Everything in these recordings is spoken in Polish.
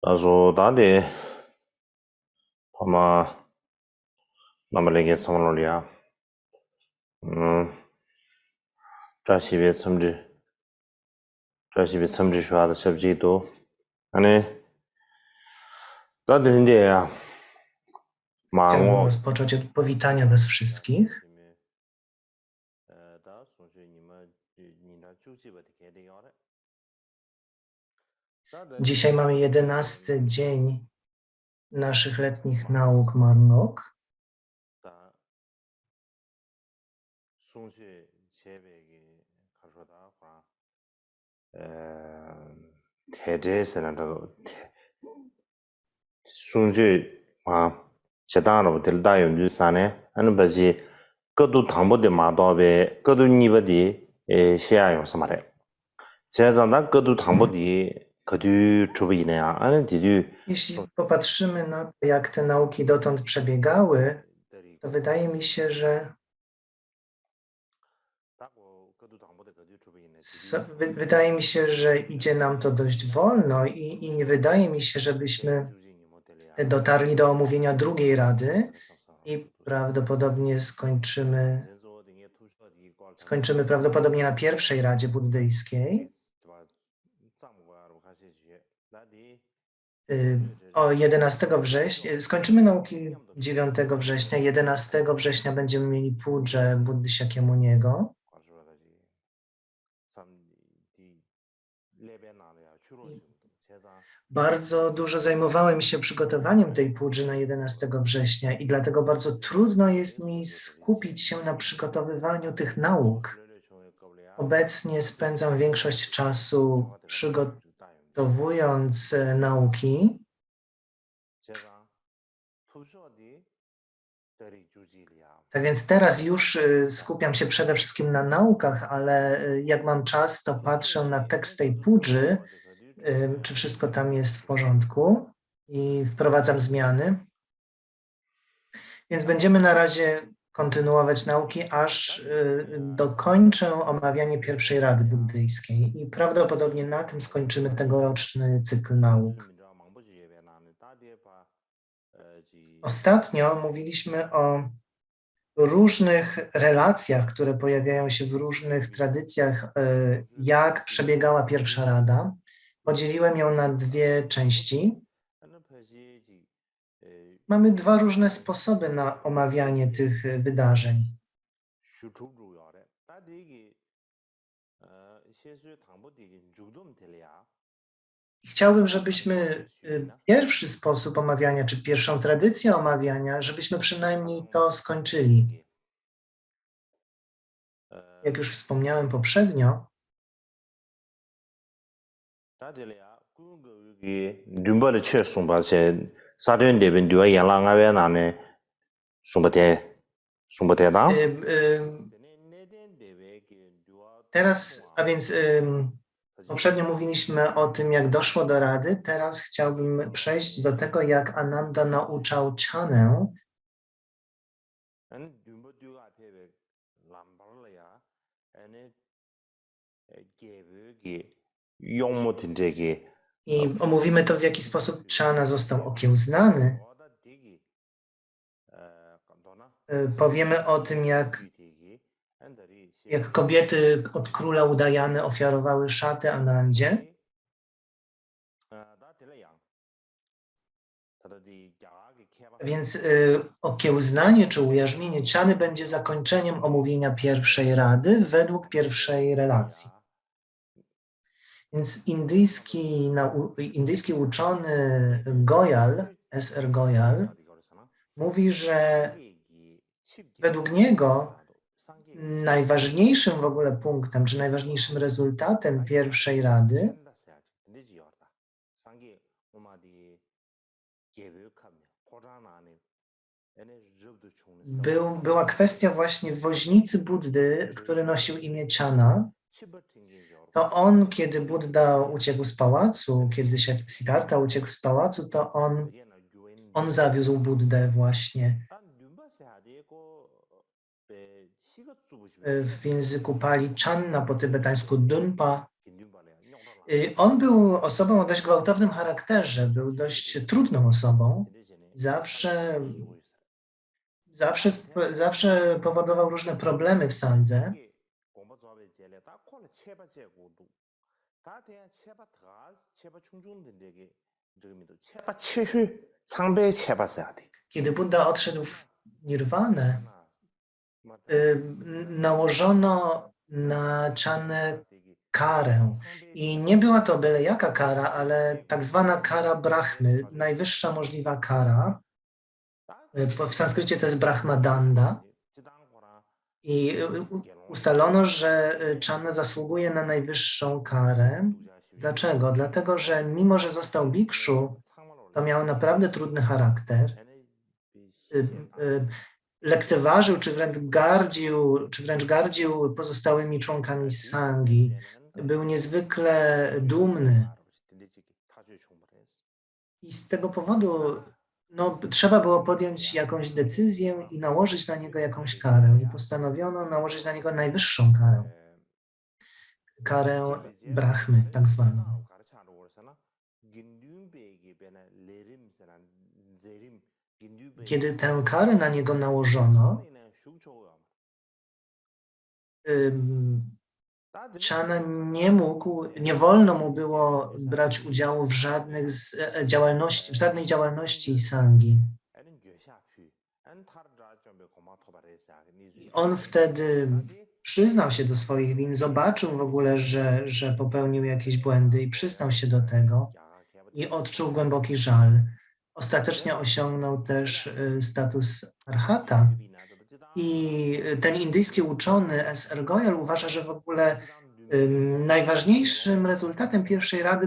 Also da de pama namalege samolya 다시베 섬지 쇼하다 섭지도 아니 다들 이제 Chciałbym 망고 rozpocząć od powitania Was wszystkich. Dzisiaj mamy 11. dzień naszych letnich nauk Marngok. 제단으로 들다요 뉴산에 하는 바지 그도 당보데 마도베 그도 니버디 시야용 스마레 제자나 그도 당보디 그도 주비네야 아니 디디 Jeśli popatrzymy na to, jak te nauki dotąd przebiegały, to wydaje mi się, że idzie nam to dość wolno i nie wydaje mi się, żebyśmy dotarli do omówienia drugiej rady i prawdopodobnie skończymy prawdopodobnie na pierwszej radzie buddyjskiej. O 11 września, skończymy nauki 9 września, 11 września będziemy mieli Pudżę Buddy Shakyamuniego. Bardzo dużo zajmowałem się przygotowaniem tej Pudży na 11 września i dlatego bardzo trudno jest mi skupić się na przygotowywaniu tych nauk. Obecnie spędzam większość czasu przygotowując nauki. Tak więc teraz już skupiam się przede wszystkim na naukach, ale jak mam czas, to patrzę na tekst tej Pudży, czy wszystko tam jest w porządku i wprowadzam zmiany. Więc będziemy na razie kontynuować nauki, aż dokończę omawianie pierwszej rady buddyjskiej i prawdopodobnie na tym skończymy tegoroczny cykl nauk. Ostatnio mówiliśmy o różnych relacjach, które pojawiają się w różnych tradycjach, jak przebiegała pierwsza rada. Podzieliłem ją na dwie części. Mamy dwa różne sposoby na omawianie tych wydarzeń. Chciałbym, żebyśmy pierwszy sposób omawiania, czy pierwszą tradycję omawiania, żebyśmy przynajmniej to skończyli. Jak już wspomniałem poprzednio, teraz, a więc poprzednio mówiliśmy o tym, jak doszło do rady, teraz chciałbym przejść do tego, jak Ananda nauczał Chanę. I omówimy to, w jaki sposób Chana został okiełznany. Powiemy o tym, jak kobiety od króla Udajany ofiarowały szaty Anandzie. Więc okiełznanie czy ujarzmienie Chany będzie zakończeniem omówienia pierwszej rady według pierwszej relacji. Więc indyjski uczony Goyal, S.R. Goyal, mówi, że według niego najważniejszym w ogóle punktem, czy najważniejszym rezultatem pierwszej rady była kwestia właśnie woźnicy Buddy, który nosił imię Chana. To on, kiedy Budda uciekł z pałacu, kiedy Siddhartha uciekł z pałacu, to on zawiózł Buddę właśnie. W języku Pali Channa, po tybetańsku Dunpa. On był osobą o dość gwałtownym charakterze, był dość trudną osobą. Zawsze, zawsze powodował różne problemy w sądze. Kiedy Buddha odszedł w nirwanę, nałożono na Chanę karę. I nie była to byle jaka kara, ale tak zwana kara Brahmy, najwyższa możliwa kara. W sanskrycie to jest Brahmadanda. I ustalono, że Channa zasługuje na najwyższą karę. Dlaczego? Dlatego, że mimo, że został bikszu, to miał naprawdę trudny charakter. Lekceważył, czy wręcz gardził pozostałymi członkami sangi. Był niezwykle dumny. I z tego powodu trzeba było podjąć jakąś decyzję i nałożyć na niego jakąś karę. I postanowiono nałożyć na niego najwyższą karę. Karę Brahmy, tak zwaną. Kiedy tę karę na niego nałożono, Channa nie wolno mu było brać udziału w żadnej działalności sangi. On wtedy przyznał się do swoich win, zobaczył w ogóle, że popełnił jakieś błędy i przyznał się do tego i odczuł głęboki żal. Ostatecznie osiągnął też status arhata. I ten indyjski uczony S.R. Goyal uważa, że w ogóle najważniejszym rezultatem pierwszej rady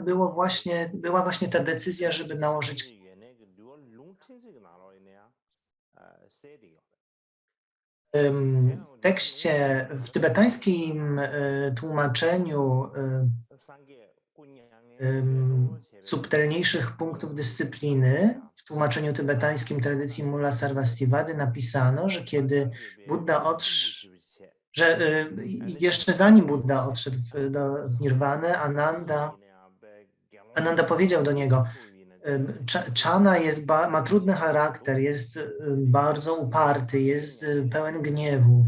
była właśnie ta decyzja, żeby nałożyć. W tekście, w tybetańskim tłumaczeniu subtelniejszych punktów dyscypliny, w tłumaczeniu tybetańskim tradycji Mulla Sarvastivady napisano, że kiedy Buddha jeszcze zanim Buddha odszedł w nirwanę, Ananda powiedział do niego: Channa ma trudny charakter, jest bardzo uparty, jest pełen gniewu,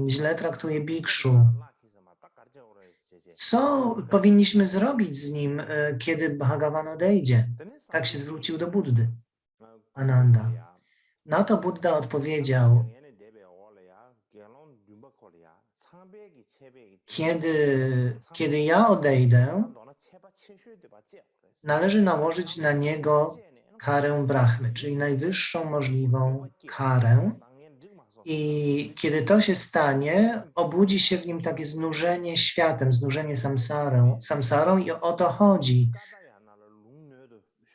źle traktuje bikszu. Co powinniśmy zrobić z nim, kiedy Bhagavan odejdzie? Tak się zwrócił do Buddy, Ananda. Na to Buddha odpowiedział: kiedy ja odejdę, należy nałożyć na niego karę Brahmy, czyli najwyższą możliwą karę. I kiedy to się stanie, obudzi się w nim takie znużenie światem, znużenie samsarą i o to chodzi.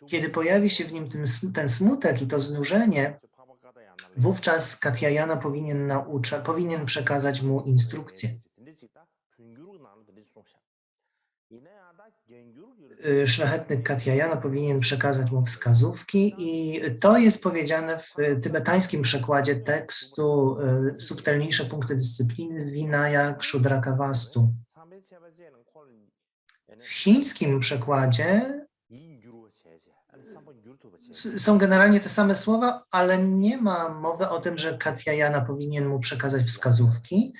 Kiedy pojawi się w nim ten smutek i to znużenie, wówczas Katyayana powinien przekazać mu instrukcję. Szlachetny Katyayana powinien przekazać mu wskazówki i to jest powiedziane w tybetańskim przekładzie tekstu subtelniejsze punkty dyscypliny Vinaya Kshudraka-vastu. W chińskim przekładzie są generalnie te same słowa, ale nie ma mowy o tym, że Katyayana powinien mu przekazać wskazówki,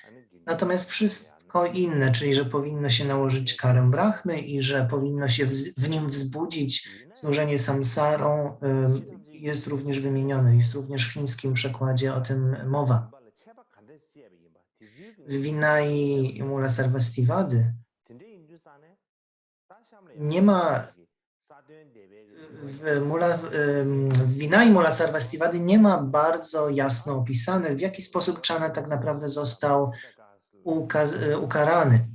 natomiast wszystko inne, czyli że powinno się nałożyć karę Brahmy i że powinno się w nim wzbudzić znużenie samsarą, jest również wymienione, jest również w chińskim przekładzie o tym mowa. W Vinai Mulla Sarvastivady nie ma w Vinai Mulla Sarvastivady nie ma bardzo jasno opisane, w jaki sposób Channa tak naprawdę został ukarany.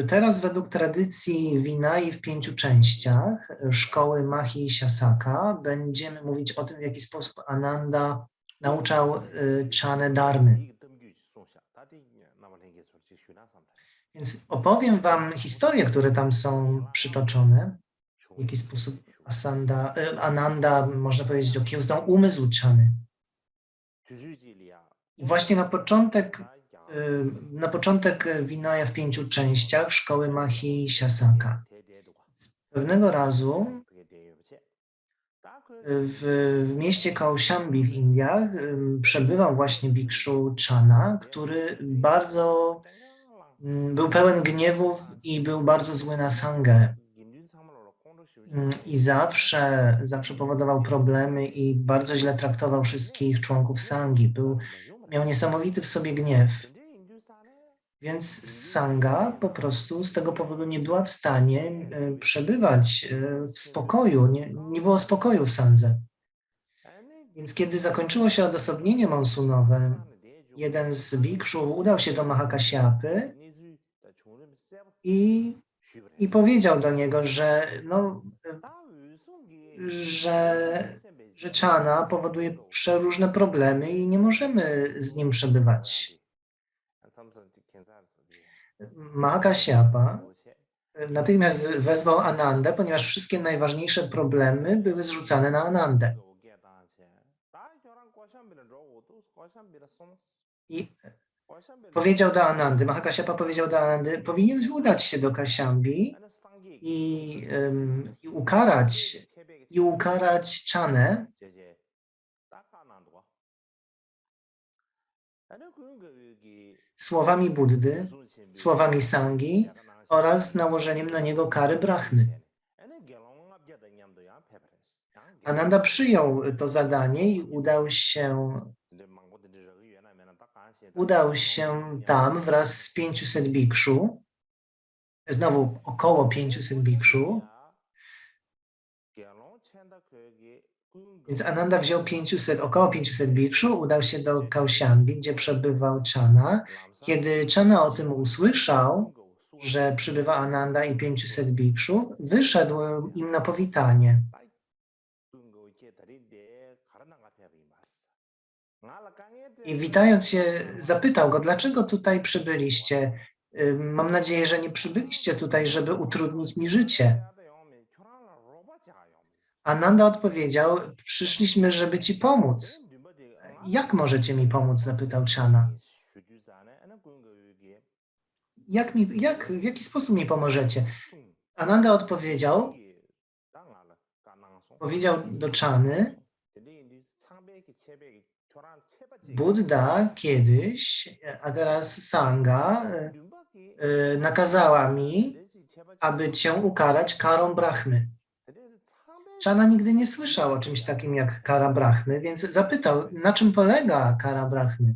Teraz według tradycji Vinai w 5 częściach szkoły Mahi Siasaka będziemy mówić o tym, w jaki sposób Ananda nauczał Channę Dharmy. Więc opowiem wam historie, które tam są przytoczone, w jaki sposób Ananda, można powiedzieć, okiełznał umysł Channy. I właśnie na początek Vinaya w 5 częściach szkoły Mahi Siasaka. Pewnego razu w mieście Kaushambi w Indiach przebywał właśnie Bikshu Chana, który bardzo był pełen gniewów i był bardzo zły na sangę. I zawsze powodował problemy i bardzo źle traktował wszystkich członków sangi. Miał niesamowity w sobie gniew. Więc sanga po prostu z tego powodu nie była w stanie przebywać w spokoju. Nie było spokoju w sandze. Więc kiedy zakończyło się odosobnienie monsunowe, jeden z bikszu udał się do Mahakasyapy i powiedział do niego, że Chana powoduje przeróżne problemy i nie możemy z nim przebywać. Mahakasyapa natychmiast wezwał Anandę, ponieważ wszystkie najważniejsze problemy były zrzucane na Anandę. I powiedział do Anandy, Mahakasyapa powiedział do Anandy, powinien udać się do Kaushambi i ukarać Chanę słowami Buddy, słowami Sangi oraz nałożeniem na niego kary Brahmy. Ananda przyjął to zadanie i udał się tam wraz z 500 bikszu, znowu około 500 bikszu. Więc Ananda wziął około 500 bikszu, udał się do Kaushambi, gdzie przebywał Chana. Kiedy Chana o tym usłyszał, że przybywa Ananda i 500 bikszów, wyszedł im na powitanie. I witając się, zapytał go, dlaczego tutaj przybyliście? Mam nadzieję, że nie przybyliście tutaj, żeby utrudnić mi życie. Ananda odpowiedział, przyszliśmy, żeby ci pomóc. Jak możecie mi pomóc? Zapytał Chana. W jaki sposób mi pomożecie? Ananda odpowiedział do Chany, Buddha kiedyś, a teraz Sangha, nakazała mi, aby cię ukarać karą Brahmy. Chana nigdy nie słyszał o czymś takim jak kara Brahmy, więc zapytał, na czym polega kara Brahmy?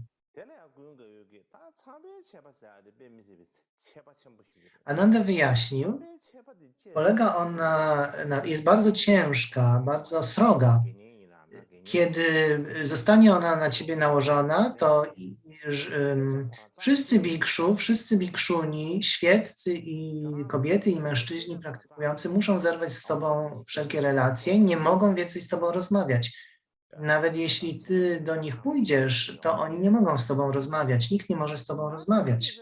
Ananda wyjaśnił, polega ona jest bardzo ciężka, bardzo sroga. Kiedy zostanie ona na ciebie nałożona, to wszyscy bikszu, wszyscy bikszuni, świeccy i kobiety i mężczyźni praktykujący muszą zerwać z tobą wszelkie relacje, nie mogą więcej z tobą rozmawiać. Nawet jeśli ty do nich pójdziesz, to oni nie mogą z tobą rozmawiać, nikt nie może z tobą rozmawiać.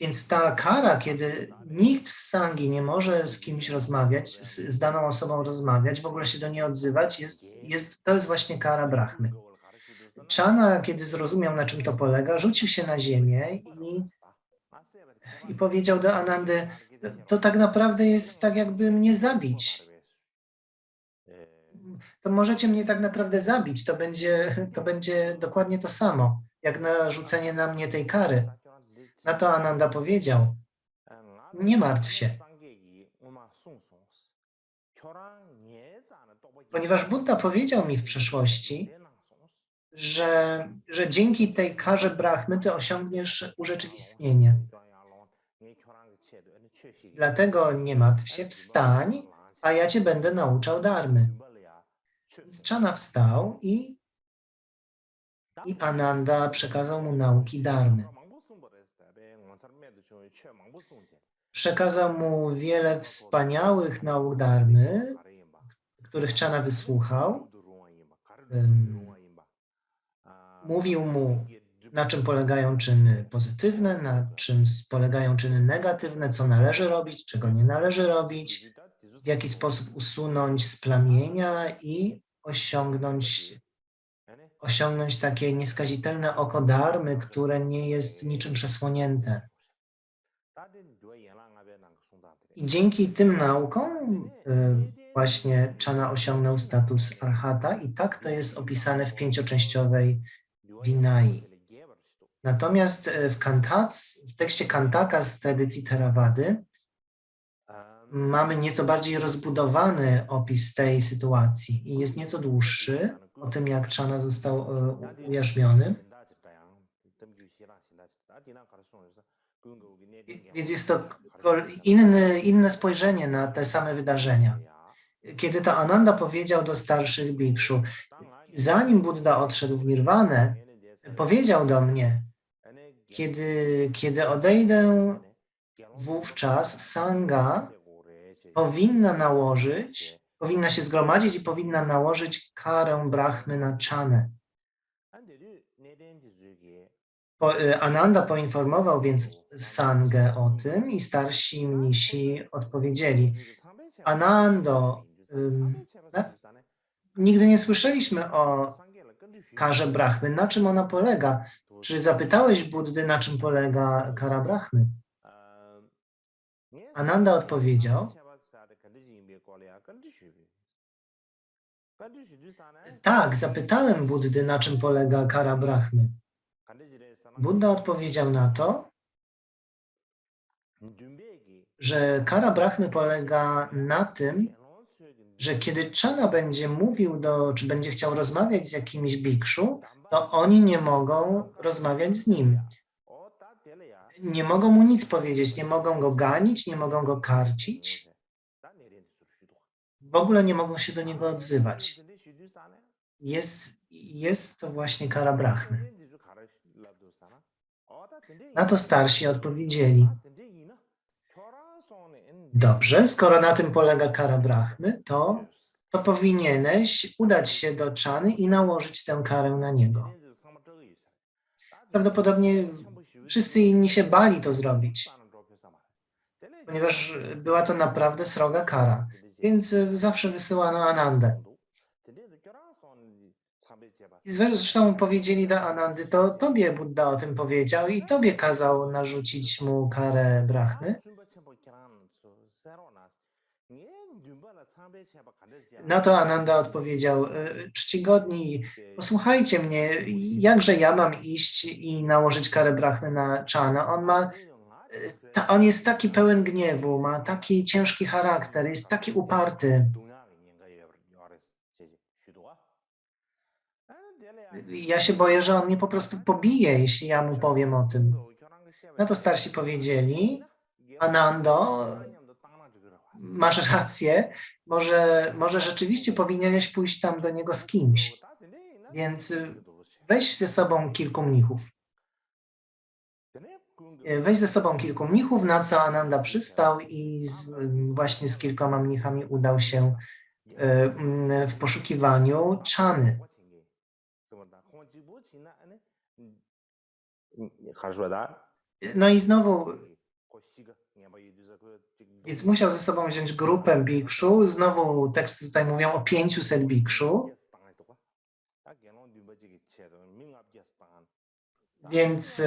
Więc ta kara, kiedy nikt z sangi nie może z kimś rozmawiać, z daną osobą rozmawiać, w ogóle się do niej odzywać, to jest właśnie kara Brahmy. Chana, kiedy zrozumiał, na czym to polega, rzucił się na ziemię i powiedział do Anandy, to tak naprawdę jest tak, jakby mnie zabić. To możecie mnie tak naprawdę zabić, to będzie dokładnie to samo, jak narzucenie na mnie tej kary. Na to Ananda powiedział, nie martw się. Ponieważ Buddha powiedział mi w przeszłości, że dzięki tej karze Brahmy ty osiągniesz urzeczywistnienie. Dlatego nie martw się, wstań, a ja cię będę nauczał dharmy. Więc Chana wstał i Ananda przekazał mu nauki dharmy. Przekazał mu wiele wspaniałych nauk dharmy, których Chana wysłuchał. Mówił mu, na czym polegają czyny pozytywne, na czym polegają czyny negatywne, co należy robić, czego nie należy robić, w jaki sposób usunąć splamienia i osiągnąć osiągnąć takie nieskazitelne oko dharmy, które nie jest niczym przesłonięte. I dzięki tym naukom właśnie Chana osiągnął status arhata i tak to jest opisane w 5-częściowej Vinai. Natomiast w tekście Kantaka z tradycji Theravady mamy nieco bardziej rozbudowany opis tej sytuacji i jest nieco dłuższy o tym, jak Chana został ujarzmiony. Więc jest to inne spojrzenie na te same wydarzenia. Kiedy to Ananda powiedział do starszych bikszu, zanim Buddha odszedł w nirwanę, powiedział do mnie, kiedy odejdę, wówczas sangha powinna się zgromadzić i powinna nałożyć karę Brahmy na Chanę. Ananda poinformował więc Sangę o tym i starsi mnisi odpowiedzieli: Anando, nigdy nie słyszeliśmy o karze Brahmy. Na czym ona polega? Czy zapytałeś Buddy, na czym polega kara Brahmy? Ananda odpowiedział: tak, zapytałem Buddy, na czym polega kara Brahmy. Buddha odpowiedział na to, że kara Brahmy polega na tym, że kiedy Chana będzie mówił czy będzie chciał rozmawiać z jakimś bikszu, to oni nie mogą rozmawiać z nim. Nie mogą mu nic powiedzieć, nie mogą go ganić, nie mogą go karcić. W ogóle nie mogą się do niego odzywać. Jest to właśnie kara Brahmy. Na to starsi odpowiedzieli: dobrze, skoro na tym polega kara Brahmy, to powinieneś udać się do Chany i nałożyć tę karę na niego. Prawdopodobnie wszyscy inni się bali to zrobić, ponieważ była to naprawdę sroga kara, więc zawsze wysyłano Anandę. I zresztą powiedzieli do Anandy, to tobie Buddha o tym powiedział i tobie kazał narzucić mu karę Brahmy. Na to Ananda odpowiedział: czcigodni, posłuchajcie mnie, jakże ja mam iść i nałożyć karę Brahmy na Chana? On jest taki pełen gniewu, ma taki ciężki charakter, jest taki uparty. Ja się boję, że on mnie po prostu pobije, jeśli ja mu powiem o tym. Na to starsi powiedzieli: Anando, masz rację, może rzeczywiście powinieneś pójść tam do niego z kimś, więc weź ze sobą kilku mnichów. Na co Ananda przystał i właśnie z kilkoma mnichami udał się w poszukiwaniu Chany. No i znowu, więc musiał ze sobą wziąć grupę bikszu. Znowu teksty tutaj mówią o 500 bikszu. Więc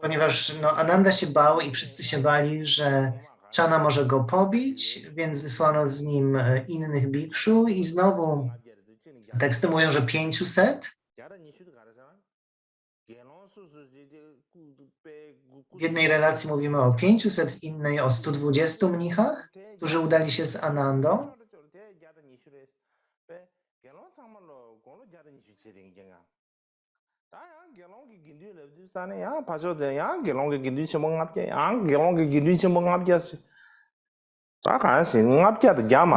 ponieważ Ananda się bał i wszyscy się bali, że Chana może go pobić, więc wysłano z nim innych bikszu i znowu teksty mówią, że 500. W jednej relacji mówimy o 500, w innej o 120 mnichach, którzy udali się z Anandą.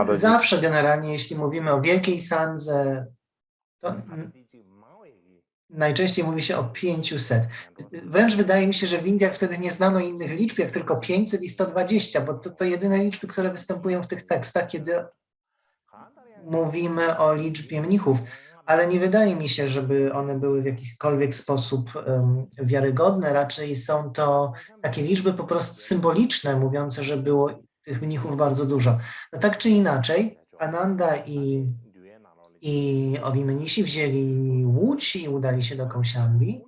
Zawsze generalnie, jeśli mówimy o wielkiej sandze, to najczęściej mówi się o 500. Wręcz wydaje mi się, że w Indiach wtedy nie znano innych liczb, jak tylko 500 i 120, bo to jedyne liczby, które występują w tych tekstach, kiedy mówimy o liczbie mnichów. Ale nie wydaje mi się, żeby one były w jakikolwiek sposób wiarygodne. Raczej są to takie liczby po prostu symboliczne, mówiące, że było tych mnichów bardzo dużo. No tak czy inaczej, Ananda i I Owi-Mnisi wzięli łódź i udali się do Kausiambi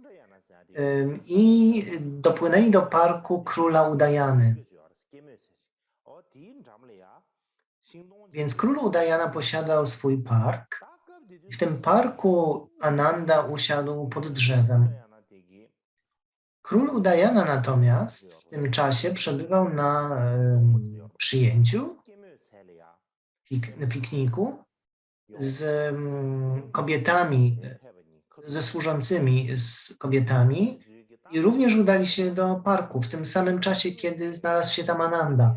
i dopłynęli do parku króla Udajany. Więc król Udajana posiadał swój park. W tym parku Ananda usiadł pod drzewem. Król Udajana natomiast w tym czasie przebywał na przyjęciu, na pikniku z kobietami, ze służącymi z kobietami i również udali się do parku w tym samym czasie, kiedy znalazł się tam Ananda.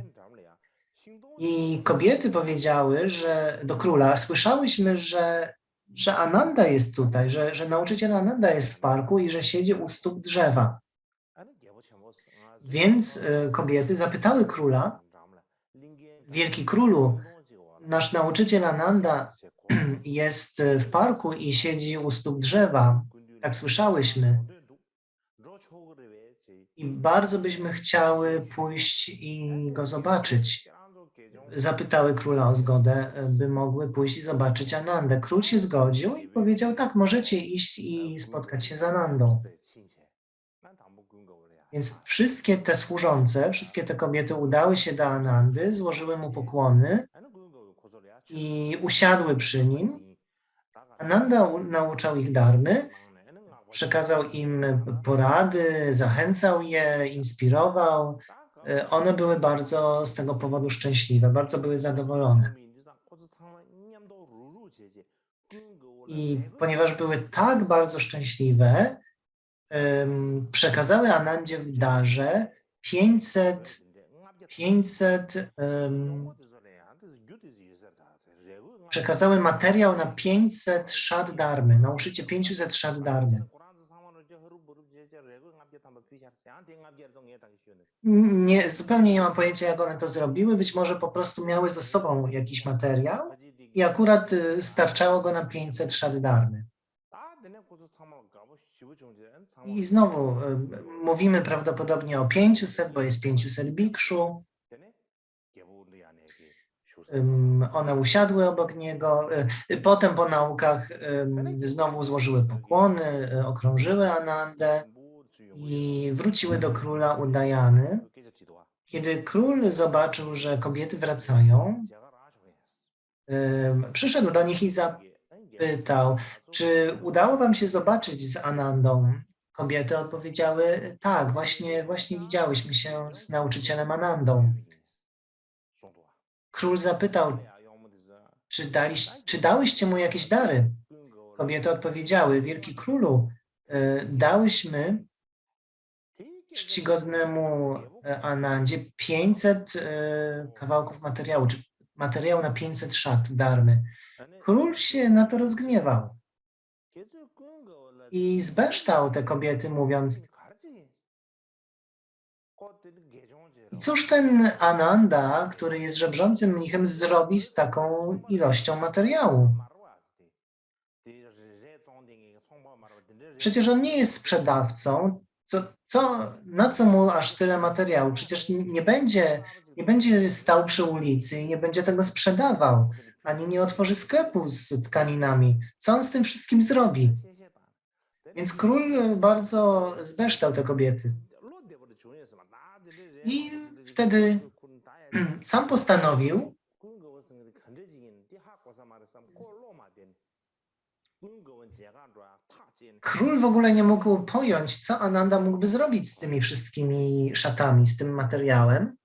I kobiety powiedziały, że do króla, słyszałyśmy, że Ananda jest tutaj, że nauczyciel Ananda jest w parku i że siedzi u stóp drzewa. Więc kobiety zapytały króla, wielki królu, nasz nauczyciel Ananda jest w parku i siedzi u stóp drzewa. Tak słyszałyśmy. I bardzo byśmy chciały pójść i go zobaczyć. Zapytały króla o zgodę, by mogły pójść i zobaczyć Anandę. Król się zgodził i powiedział, tak, możecie iść i spotkać się z Anandą. Więc wszystkie te służące, wszystkie te kobiety udały się do Anandy, złożyły mu pokłony i usiadły przy nim. Ananda nauczał ich dharmy, przekazał im porady, zachęcał je, inspirował. One były bardzo z tego powodu szczęśliwe, bardzo były zadowolone. I ponieważ były tak bardzo szczęśliwe, przekazały Anandzie w darze 500 przekazały materiał na 500 szat dharmy, na uszycie 500 szat dharmy. Zupełnie nie mam pojęcia, jak one to zrobiły. Być może po prostu miały ze sobą jakiś materiał i akurat starczało go na 500 szat dharmy. I znowu mówimy prawdopodobnie o 500, bo jest 500 bikszu. One usiadły obok niego. Potem po naukach znowu złożyły pokłony, okrążyły Anandę i wróciły do króla Udajany. Kiedy król zobaczył, że kobiety wracają, przyszedł do nich i zapytał, czy udało wam się zobaczyć z Anandą? Kobiety odpowiedziały, tak, właśnie widziałyśmy się z nauczycielem Anandą. Król zapytał, czy dałyście mu jakieś dary? Kobiety odpowiedziały, wielki królu, dałyśmy czcigodnemu Anandzie 500 kawałków materiału, czy materiał na 500 szat dharmy. Król się na to rozgniewał i zbeształ te kobiety, mówiąc, cóż ten Ananda, który jest żebrzącym mnichem, zrobi z taką ilością materiału? Przecież on nie jest sprzedawcą. Na co mu aż tyle materiału? Przecież nie będzie stał przy ulicy i nie będzie tego sprzedawał, ani nie otworzy sklepu z tkaninami. Co on z tym wszystkim zrobi? Więc król bardzo zbeształ te kobiety. I wtedy sam postanowił, król w ogóle nie mógł pojąć, co Ananda mógłby zrobić z tymi wszystkimi szatami, z tym materiałem.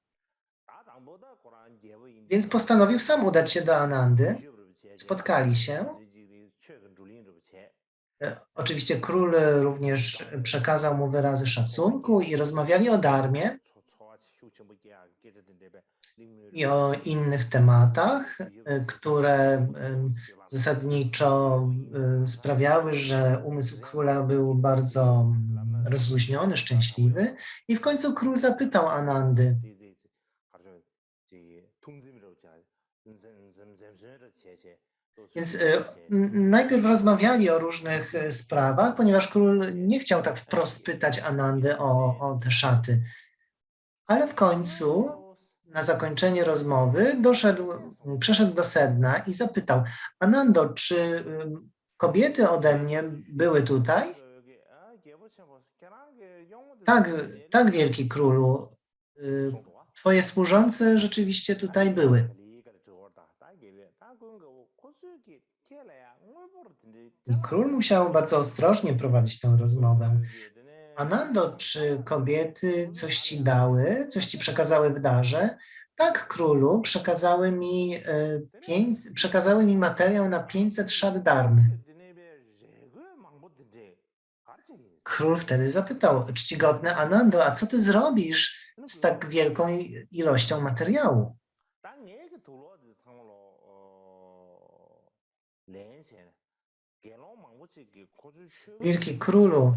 Więc postanowił sam udać się do Anandy. Spotkali się. Oczywiście król również przekazał mu wyrazy szacunku i rozmawiali o dharmie i o innych tematach, które zasadniczo sprawiały, że umysł króla był bardzo rozluźniony, szczęśliwy. I w końcu król zapytał Anandy, więc najpierw rozmawiali o różnych sprawach, ponieważ król nie chciał tak wprost pytać Anandy o te szaty. Ale w końcu na zakończenie rozmowy przeszedł do sedna i zapytał: Anando, czy kobiety ode mnie były tutaj? Tak, tak, wielki królu. Twoje służące rzeczywiście tutaj były. Król musiał bardzo ostrożnie prowadzić tę rozmowę. Anando, czy kobiety coś ci dały, coś ci przekazały w darze? Tak, królu, przekazały mi materiał na 500 szat darmy. Król wtedy zapytał: czcigodny Anando, a co ty zrobisz z tak wielką ilością materiału? Wielki królu,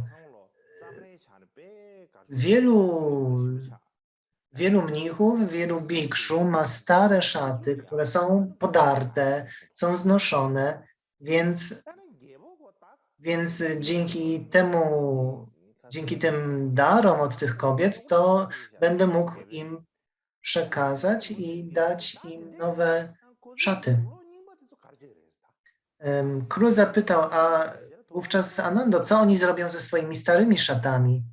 wielu mnichów, wielu bikszu ma stare szaty, które są podarte, są znoszone, więc dzięki tym darom od tych kobiet, to będę mógł im przekazać i dać im nowe szaty. Król zapytał, a wówczas Anando, co oni zrobią ze swoimi starymi szatami?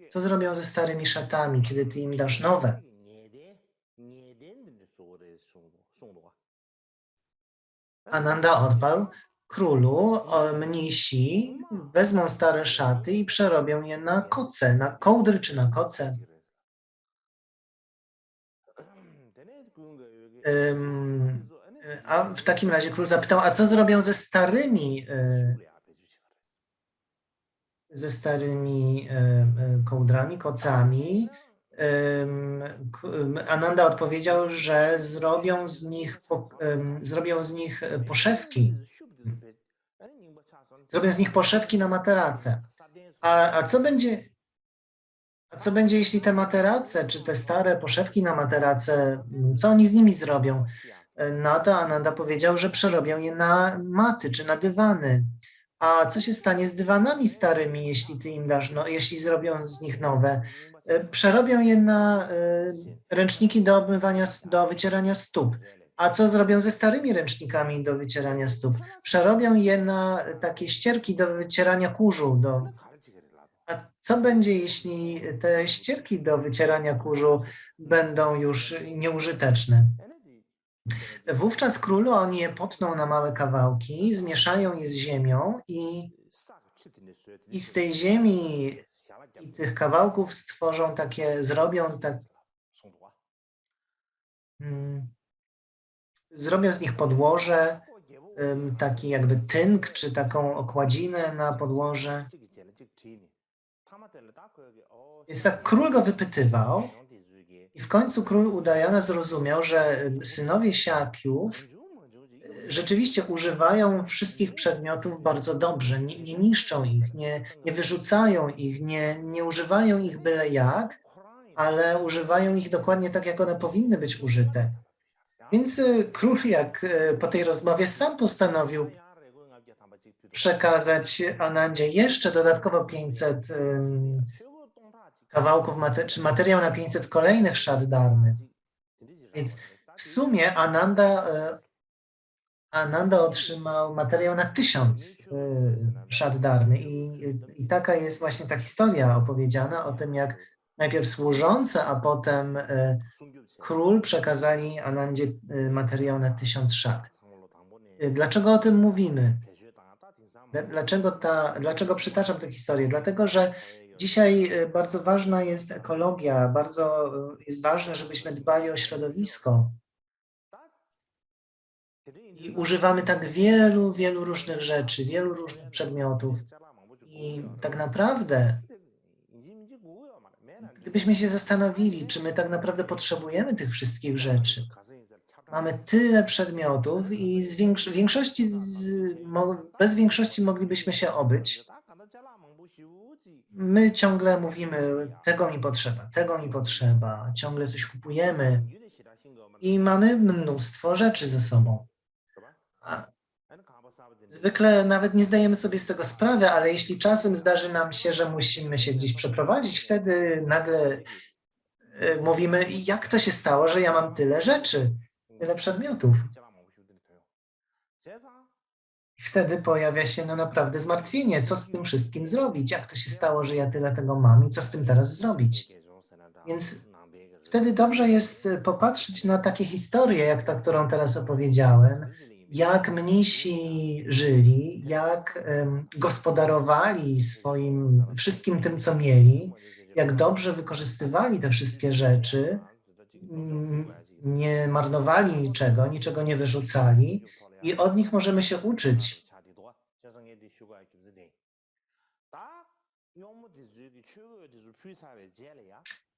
Co zrobią ze starymi szatami, kiedy ty im dasz nowe? Ananda odparł: królu, mnisi wezmą stare szaty i przerobią je na koce, na kołdry czy na koce. A w takim razie król zapytał, a co zrobią ze starymi kołdrami, kocami? Ananda odpowiedział, że zrobią z nich poszewki. Zrobią z nich poszewki na materace. A co będzie, jeśli te materace, czy te stare poszewki na materace, co oni z nimi zrobią? Na to Ananda powiedział, że przerobią je na maty, czy na dywany. A co się stanie z dywanami starymi, jeśli ty im dasz, jeśli zrobią z nich nowe? Przerobią je na ręczniki do wycierania stóp. A co zrobią ze starymi ręcznikami do wycierania stóp? Przerobią je na takie ścierki do wycierania kurzu. A co będzie, jeśli te ścierki do wycierania kurzu będą już nieużyteczne? Wówczas królu oni je potną na małe kawałki, zmieszają je z ziemią i z tej ziemi i tych kawałków zrobią z nich podłoże, taki jakby tynk, czy taką okładzinę na podłoże. Więc tak król go wypytywał i w końcu król Udajana zrozumiał, że synowie Siakiów rzeczywiście używają wszystkich przedmiotów bardzo dobrze, nie niszczą ich, nie wyrzucają ich, nie używają ich byle jak, ale używają ich dokładnie tak, jak one powinny być użyte. Więc król, jak po tej rozmowie, sam postanowił przekazać Anandzie jeszcze dodatkowo 500 kawałków, czy materiał na 500 kolejnych szat darmy. Więc w sumie Ananda otrzymał materiał na 1000 szat darmy i taka jest właśnie ta historia opowiedziana o tym, jak najpierw służące, a potem król przekazali Anandzie materiał na 1000 szat. Dlaczego o tym mówimy? Dlaczego przytaczam tę historię? Dlatego, że dzisiaj bardzo ważna jest ekologia, bardzo jest ważne, żebyśmy dbali o środowisko. I używamy tak wielu różnych rzeczy, wielu różnych przedmiotów. I tak naprawdę, gdybyśmy się zastanowili, czy my tak naprawdę potrzebujemy tych wszystkich rzeczy. Mamy tyle przedmiotów i bez większości moglibyśmy się obyć. My ciągle mówimy, tego mi potrzeba, ciągle coś kupujemy i mamy mnóstwo rzeczy ze sobą. A zwykle nawet nie zdajemy sobie z tego sprawy, ale jeśli czasem zdarzy nam się, że musimy się gdzieś przeprowadzić, wtedy nagle mówimy, jak to się stało, że ja mam tyle rzeczy, tyle przedmiotów. I wtedy pojawia się no naprawdę zmartwienie, co z tym wszystkim zrobić, jak to się stało, że ja tyle tego mam i co z tym teraz zrobić. Więc wtedy dobrze jest popatrzeć na takie historie, jak ta, którą teraz opowiedziałem, jak mnisi żyli, jak gospodarowali swoim wszystkim tym, co mieli, jak dobrze wykorzystywali te wszystkie rzeczy, nie marnowali niczego, niczego nie wyrzucali i od nich możemy się uczyć.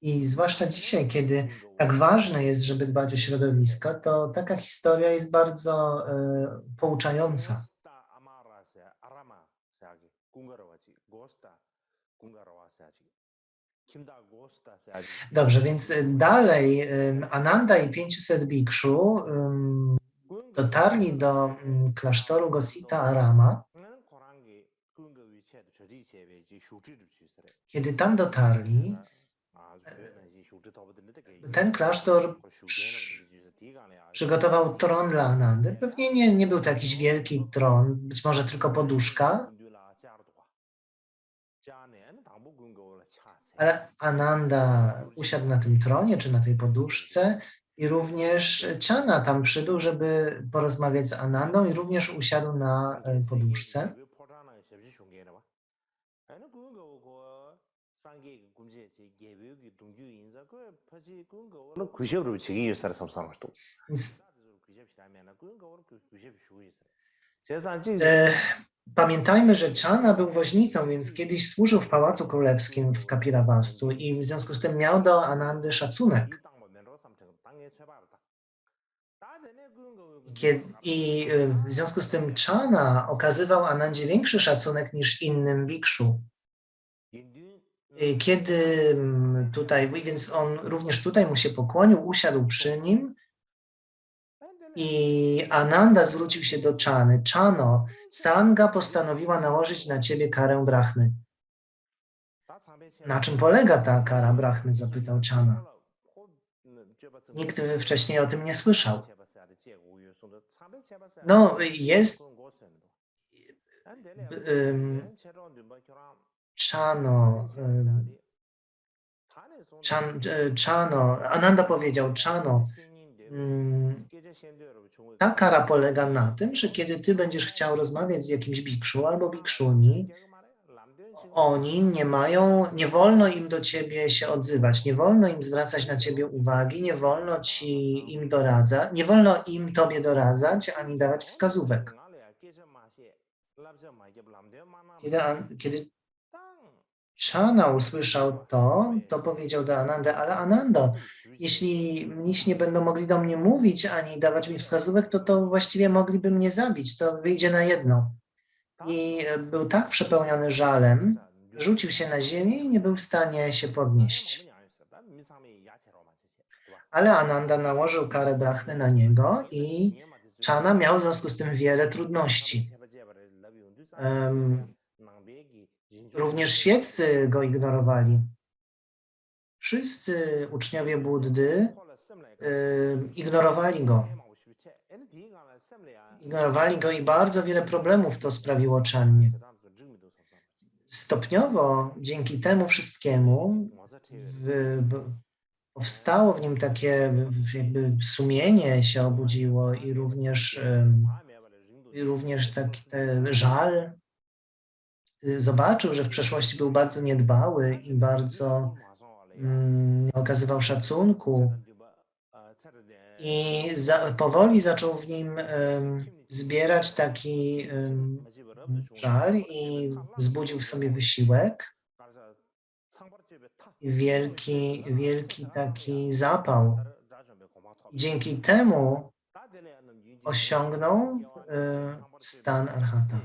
I zwłaszcza dzisiaj, kiedy tak ważne jest, żeby dbać o środowisko, to taka historia jest bardzo pouczająca. Dobrze, więc dalej Ananda i 500 bikszu dotarli do klasztoru Gosita Arama. Kiedy tam dotarli, ten klasztor przygotował tron dla Anandy. Pewnie nie był to jakiś wielki tron, być może tylko poduszka, ale Ananda usiadł na tym tronie czy na tej poduszce i również Chana tam przybył, żeby porozmawiać z Anandą i również usiadł na poduszce. Więc, pamiętajmy, że Chana był woźnicą, więc kiedyś służył w Pałacu Królewskim w Kapilavastu i w związku z tym miał do Anandy szacunek. I w związku z tym Chana okazywał Anandzie większy szacunek niż innym bikszu. Kiedy tutaj, więc on również tutaj mu się pokłonił, usiadł przy nim i Ananda zwrócił się do Chany. Chano, Sangha postanowiła nałożyć na ciebie karę Brahmy. Na czym polega ta kara Brahmy? Zapytał Chana. Nikt wcześniej o tym nie słyszał. No, jest Chano, Ananda powiedział, Chano, ta kara polega na tym, że kiedy ty będziesz chciał rozmawiać z jakimś bikszu albo bikszuni, oni nie wolno im do ciebie się odzywać, nie wolno im zwracać na ciebie uwagi, nie wolno im doradzać, nie wolno im tobie doradzać, ani dawać wskazówek. Kiedy Chana usłyszał to powiedział do Anandy, ale Anando, jeśli mnisi nie będą mogli do mnie mówić, ani dawać mi wskazówek, to właściwie mogliby mnie zabić, to wyjdzie na jedno. I był tak przepełniony żalem, rzucił się na ziemię i nie był w stanie się podnieść. Ale Ananda nałożył karę Brahmy na niego i Chana miał w związku z tym wiele trudności. Również świeccy go ignorowali. Wszyscy uczniowie Buddy ignorowali go. Ignorowali go i bardzo wiele problemów to sprawiło Channie. Stopniowo, dzięki temu wszystkiemu, powstało w nim takie jakby sumienie się obudziło i również taki żal. Zobaczył, że w przeszłości był bardzo niedbały i bardzo nie okazywał szacunku. I powoli zaczął w nim zbierać taki żal i wzbudził w sobie wysiłek i wielki taki zapał. Dzięki temu osiągnął stan arhata.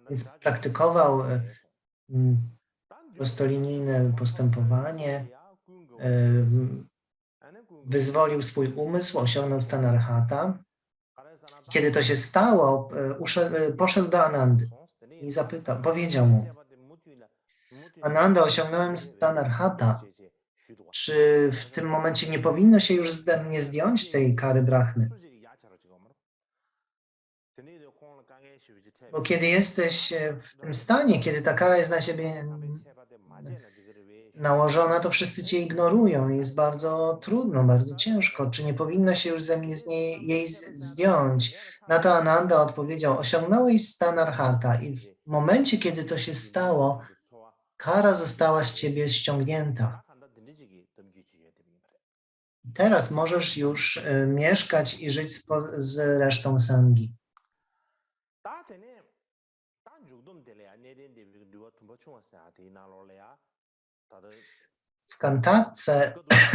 Więc praktykował prostolinijne postępowanie, wyzwolił swój umysł, osiągnął stan arhata. Kiedy to się stało, poszedł do Anandy i powiedział mu: Ananda, osiągnąłem stan arhata. Czy w tym momencie nie powinno się już ze mnie zdjąć tej kary Brahmy? Bo kiedy jesteś w tym stanie, kiedy ta kara jest na siebie nałożona, to wszyscy cię ignorują i jest bardzo trudno, bardzo ciężko. Czy nie powinno się już ze mnie jej zdjąć? Na to Ananda odpowiedział: osiągnąłeś stan arhata i w momencie, kiedy to się stało, kara została z ciebie ściągnięta. Teraz możesz już mieszkać i żyć z resztą sangi. W kantatce,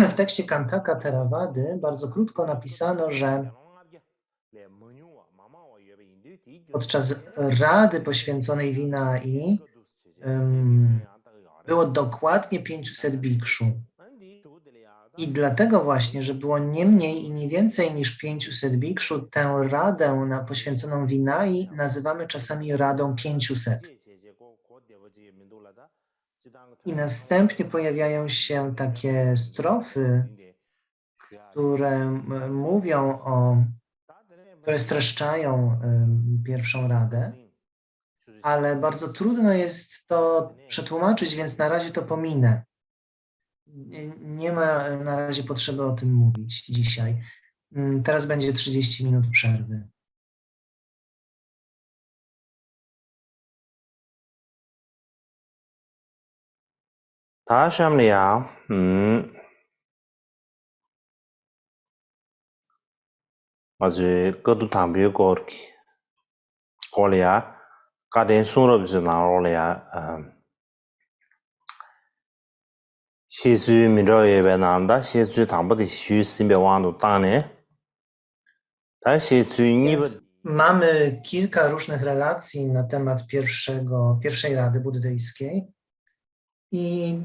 w tekście Kantaka Theravady bardzo krótko napisano, że podczas rady poświęconej Vinai było dokładnie 500 bikszu. I dlatego właśnie, że było nie mniej i nie więcej niż 500 bikszu, tę radę poświęconą Vinai nazywamy czasami radą 500. I następnie pojawiają się takie strofy, które streszczają pierwszą radę, ale bardzo trudno jest to przetłumaczyć, więc na razie to pominę. Nie ma na razie potrzeby o tym mówić dzisiaj. Teraz będzie 30 minut przerwy. 다시함리야, 아주 그것도 담배 거기, 거리야, 가된 수업지 나올래야, 시수 미러에 배난다, 시수 담보디 시수며 왕도 땅에, 다시 주인이 Mamy kilka różnych relacji na temat pierwszej rady buddyjskiej i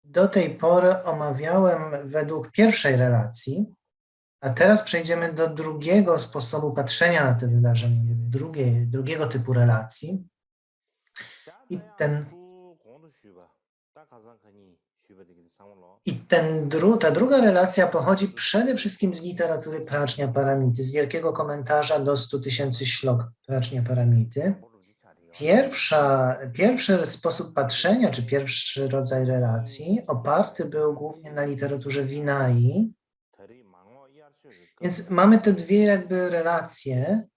do tej pory omawiałem według pierwszej relacji, a teraz przejdziemy do drugiego sposobu patrzenia na te wydarzenia, drugiego typu relacji. I ta druga relacja pochodzi przede wszystkim z literatury Prajna Paramity, z wielkiego komentarza do 100 000 ślok Prajna Paramity. Pierwszy sposób patrzenia, czy pierwszy rodzaj relacji oparty był głównie na literaturze Vinai. Więc mamy te dwie jakby relacje.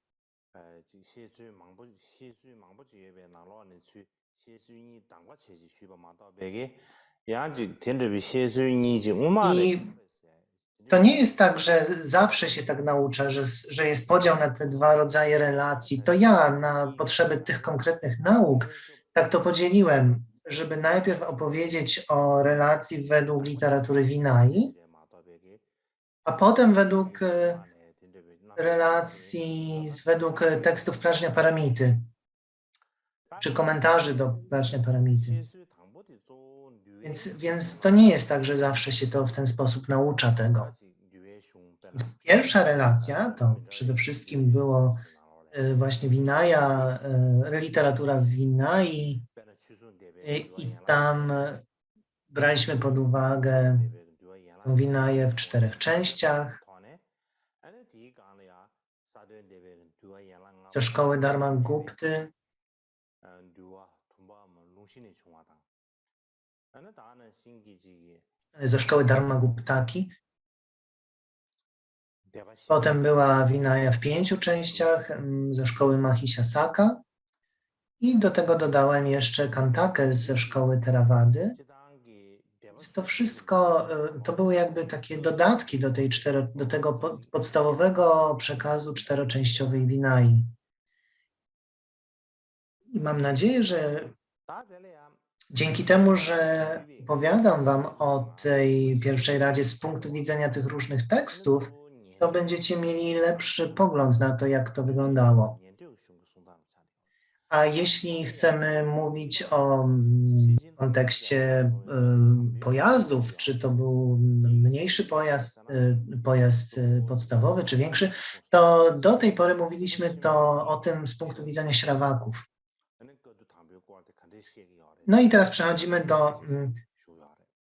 I to nie jest tak, że zawsze się tak naucza, że jest podział na te dwa rodzaje relacji. To ja na potrzeby tych konkretnych nauk tak to podzieliłem, żeby najpierw opowiedzieć o relacji według literatury Vinai, a potem według relacji, według tekstów Prajna Paramity, czy komentarzy do Prajna Paramity. Więc to nie jest tak, że zawsze się to w ten sposób naucza tego. Więc pierwsza relacja to przede wszystkim było właśnie Vinaya, literatura Vinai i tam braliśmy pod uwagę Vinaję w 4 częściach. Ze szkoły Dharma Gupty, ze szkoły Dharma Guptaki. Potem była Vinaya w 5 częściach ze szkoły Mahishasaka i do tego dodałem jeszcze Kantakę ze szkoły Theravady. Więc to wszystko, to były jakby takie dodatki do tego podstawowego przekazu 4-częściowej Vinai. I mam nadzieję, że dzięki temu, że opowiadam Wam o tej pierwszej radzie z punktu widzenia tych różnych tekstów, to będziecie mieli lepszy pogląd na to, jak to wyglądało. A jeśli chcemy mówić o kontekście pojazdów, czy to był mniejszy pojazd podstawowy, czy większy, to do tej pory mówiliśmy o tym z punktu widzenia śrawaków. No i teraz przechodzimy do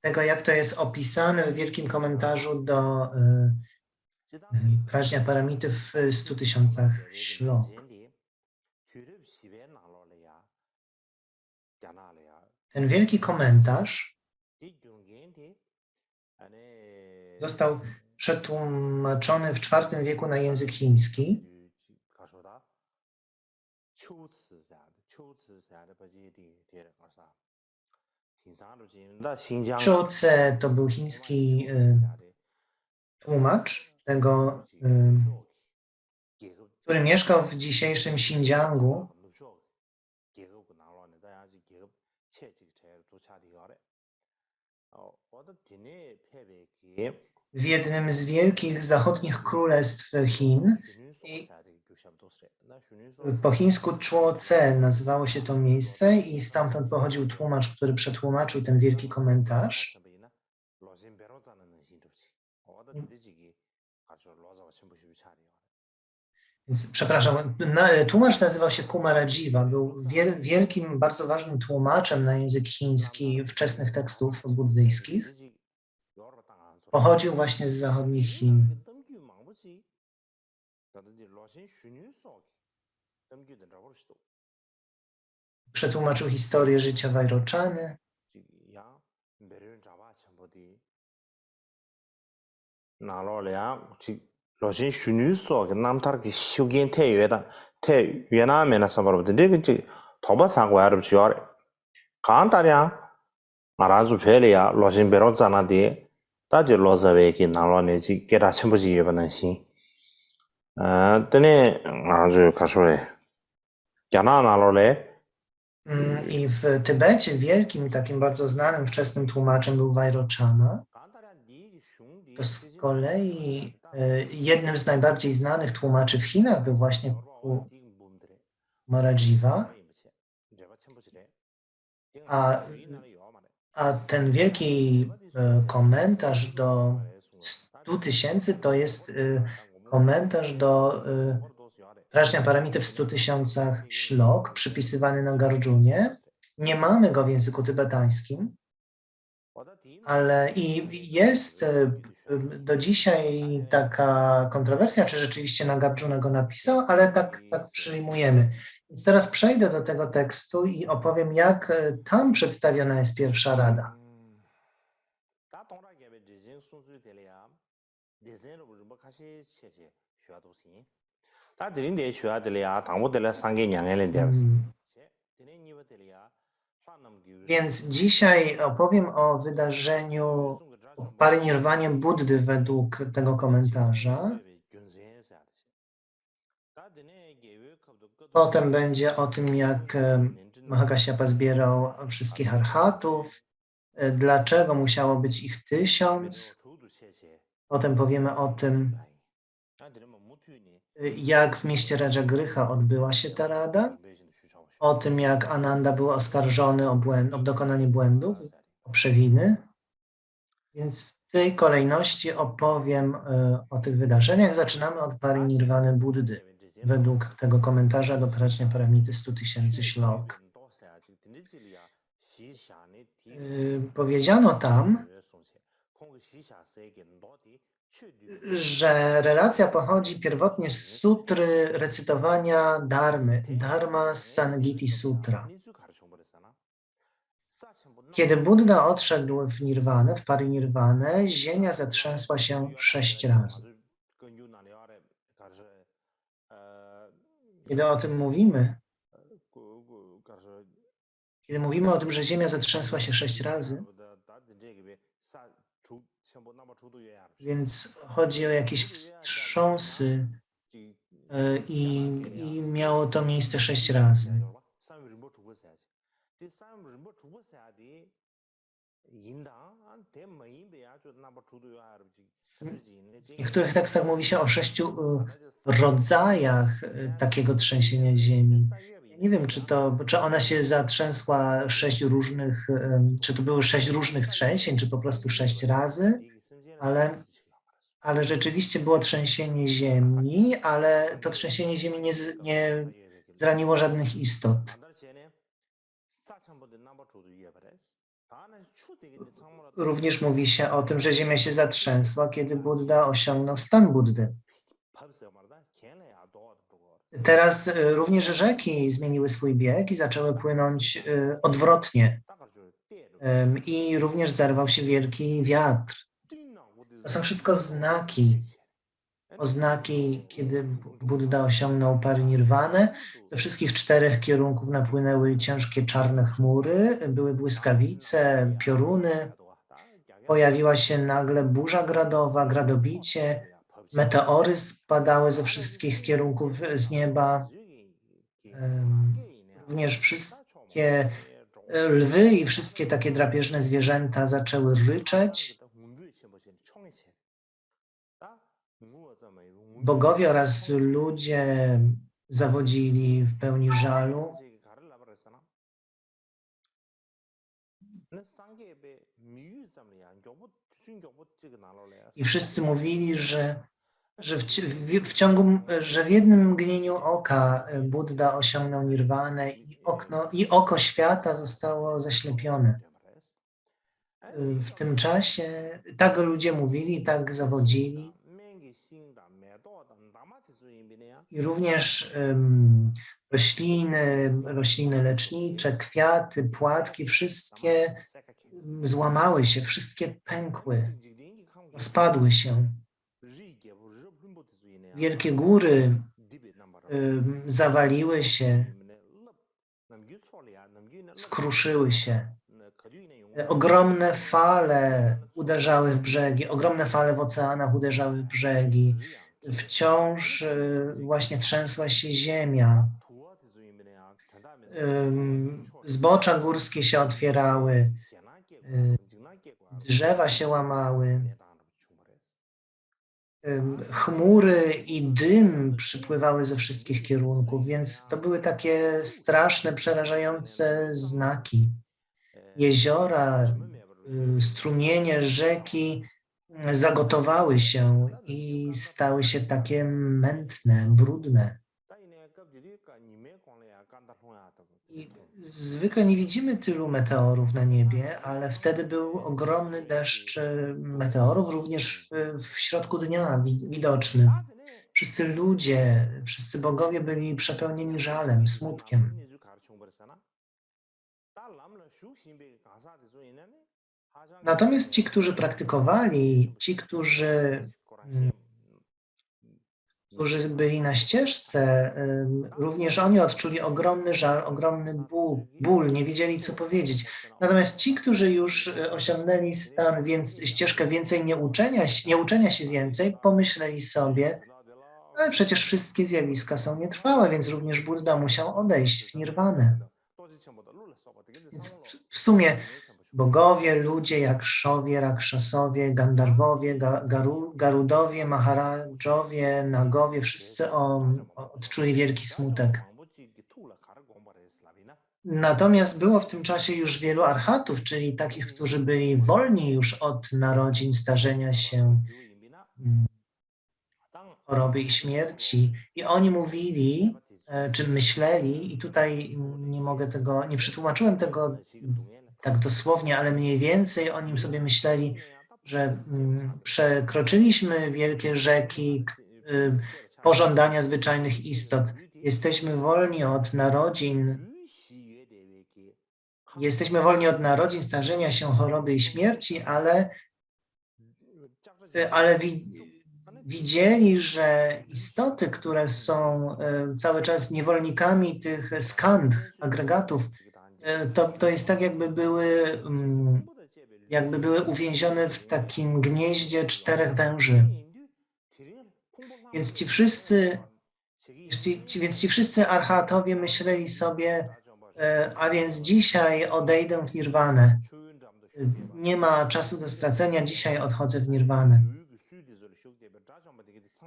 tego, jak to jest opisane w wielkim komentarzu do Prajna Paramity w 100 tysiącach ślok. Ten wielki komentarz został przetłumaczony w IV wieku na język chiński. Zhuce to był chiński tłumacz tego, który mieszkał w dzisiejszym Xinjiangu. W jednym z wielkich zachodnich królestw Chin. I po chińsku Zhuce nazywało się to miejsce i stamtąd pochodził tłumacz, który przetłumaczył ten wielki komentarz. Więc, przepraszam, tłumacz nazywał się Kumarajiva, był wielkim, bardzo ważnym tłumaczem na język chiński wczesnych tekstów buddyjskich. Pochodził właśnie z zachodnich Chin. Przetłumaczył historię życia Vairochany. I w Tybecie wielkim, takim bardzo znanym, wczesnym tłumaczem był Vairochana. To z kolei jednym z najbardziej znanych tłumaczy w Chinach był właśnie Kumarajiva. A ten wielki komentarz do 100 tysięcy to jest komentarz do Prajna Paramity w 100 tysiącach ślok, przypisywany na Garjunie. Nie mamy go w języku tybetańskim, ale i jest do dzisiaj taka kontrowersja, czy rzeczywiście Nagarjuna go napisał, ale tak przyjmujemy. Więc teraz przejdę do tego tekstu i opowiem, jak tam przedstawiona jest pierwsza rada. Więc dzisiaj opowiem o wydarzeniu Parinirwanie Buddy według tego komentarza. Potem będzie o tym, jak Mahakasyapa zbierał wszystkich arhatów, dlaczego musiało być ich 1000. Potem powiemy o tym, jak w mieście Rajagryha odbyła się ta rada, o tym, jak Ananda był oskarżony o dokonanie błędów, o przewiny. Więc w tej kolejności opowiem o tych wydarzeniach. Zaczynamy od Parinirvany Buddy, według tego komentarza do Prajna Paramity 100 tysięcy ślok. Powiedziano tam, że relacja pochodzi pierwotnie z sutry recytowania Dharmy, Dharma Sangiti Sutra. Kiedy Buddha odszedł w nirwanę, w parinirwanę, ziemia zatrzęsła się 6 razy. Kiedy o tym mówimy, kiedy mówimy o tym, że ziemia zatrzęsła się 6 razy, więc chodzi o jakieś wstrząsy i miało to miejsce 6 razy. W niektórych tekstach mówi się o 6 rodzajach takiego trzęsienia ziemi. Nie wiem, czy ona się zatrzęsła 6 różnych, czy to były 6 różnych trzęsień, czy po prostu 6 razy, ale rzeczywiście było trzęsienie ziemi, ale to trzęsienie ziemi nie zraniło żadnych istot. Również mówi się o tym, że ziemia się zatrzęsła, kiedy Buddha osiągnął stan Buddy. Teraz również rzeki zmieniły swój bieg i zaczęły płynąć odwrotnie. I również zerwał się wielki wiatr. To są wszystko znaki, oznaki, kiedy Buddha osiągnął parynirwanę. Ze wszystkich 4 kierunków napłynęły ciężkie czarne chmury, były błyskawice, pioruny. Pojawiła się nagle burza gradowa, gradobicie, meteory spadały ze wszystkich kierunków z nieba. Również wszystkie lwy i wszystkie takie drapieżne zwierzęta zaczęły ryczeć. Bogowie oraz ludzie zawodzili w pełni żalu. I wszyscy mówili, że w jednym mgnieniu oka Buddha osiągnął nirwanę i oko świata zostało zaślepione. W tym czasie tak ludzie mówili, tak zawodzili. I również rośliny lecznicze, kwiaty, płatki, wszystkie złamały się, wszystkie pękły, spadły się. Wielkie góry zawaliły się, skruszyły się. Ogromne fale uderzały w brzegi, ogromne fale w oceanach uderzały w brzegi. Wciąż właśnie trzęsła się ziemia. Zbocza górskie się otwierały, drzewa się łamały. Chmury i dym przypływały ze wszystkich kierunków, więc to były takie straszne, przerażające znaki. Jeziora, strumienie, rzeki zagotowały się i stały się takie mętne, brudne. I zwykle nie widzimy tylu meteorów na niebie, ale wtedy był ogromny deszcz meteorów, również w środku dnia widoczny. Wszyscy ludzie, wszyscy bogowie byli przepełnieni żalem, smutkiem. Natomiast ci, którzy praktykowali, ci, którzy byli na ścieżce, również oni odczuli ogromny żal, ogromny ból, nie wiedzieli, co powiedzieć. Natomiast ci, którzy już osiągnęli stan, ścieżkę więcej nie uczenia się więcej, pomyśleli sobie, ale przecież wszystkie zjawiska są nietrwałe, więc również Buddha musiał odejść w nirwanę. Więc w sumie bogowie, ludzie, jakszowie, rakszasowie, gandarwowie, garudowie, maharadżowie, nagowie, wszyscy odczuli wielki smutek. Natomiast było w tym czasie już wielu arhatów, czyli takich, którzy byli wolni już od narodzin, starzenia się, choroby i śmierci. I oni mówili, czy myśleli, i tutaj nie przetłumaczyłem tego tak dosłownie, ale mniej więcej oni sobie myśleli, że przekroczyliśmy wielkie rzeki pożądania zwyczajnych istot. Jesteśmy wolni od narodzin, starzenia się, choroby i śmierci, ale widzieli, że istoty, które są cały czas niewolnikami tych skandh, agregatów, to jest tak, jakby były uwięzione w takim gnieździe 4 węży. Więc ci wszyscy arhatowie myśleli sobie, a więc dzisiaj odejdę w nirwanę. Nie ma czasu do stracenia, dzisiaj odchodzę w nirwanę.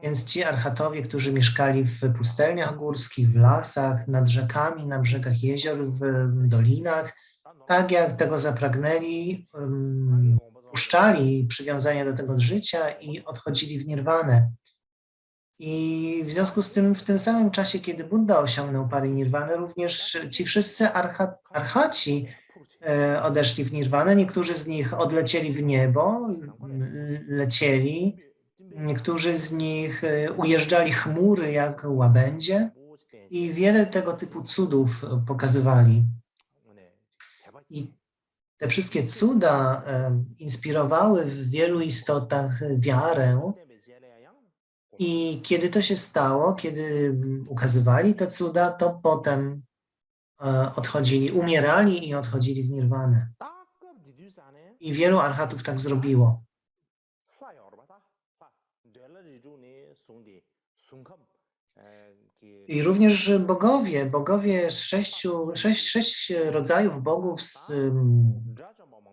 Więc ci arhatowie, którzy mieszkali w pustelniach górskich, w lasach, nad rzekami, na brzegach jezior, w dolinach, tak jak tego zapragnęli, puszczali przywiązania do tego życia i odchodzili w nirwanę. I w związku z tym w tym samym czasie, kiedy Buddha osiągnął parynirwanę, również ci wszyscy archaci odeszli w nirwanę, niektórzy z nich odlecieli w niebo, lecieli, niektórzy z nich ujeżdżali chmury jak łabędzie i wiele tego typu cudów pokazywali. I te wszystkie cuda inspirowały w wielu istotach wiarę. I kiedy to się stało, kiedy ukazywali te cuda, to potem odchodzili, umierali i odchodzili w nirwanę. I wielu arhatów tak zrobiło. I również bogowie z sześć rodzajów bogów z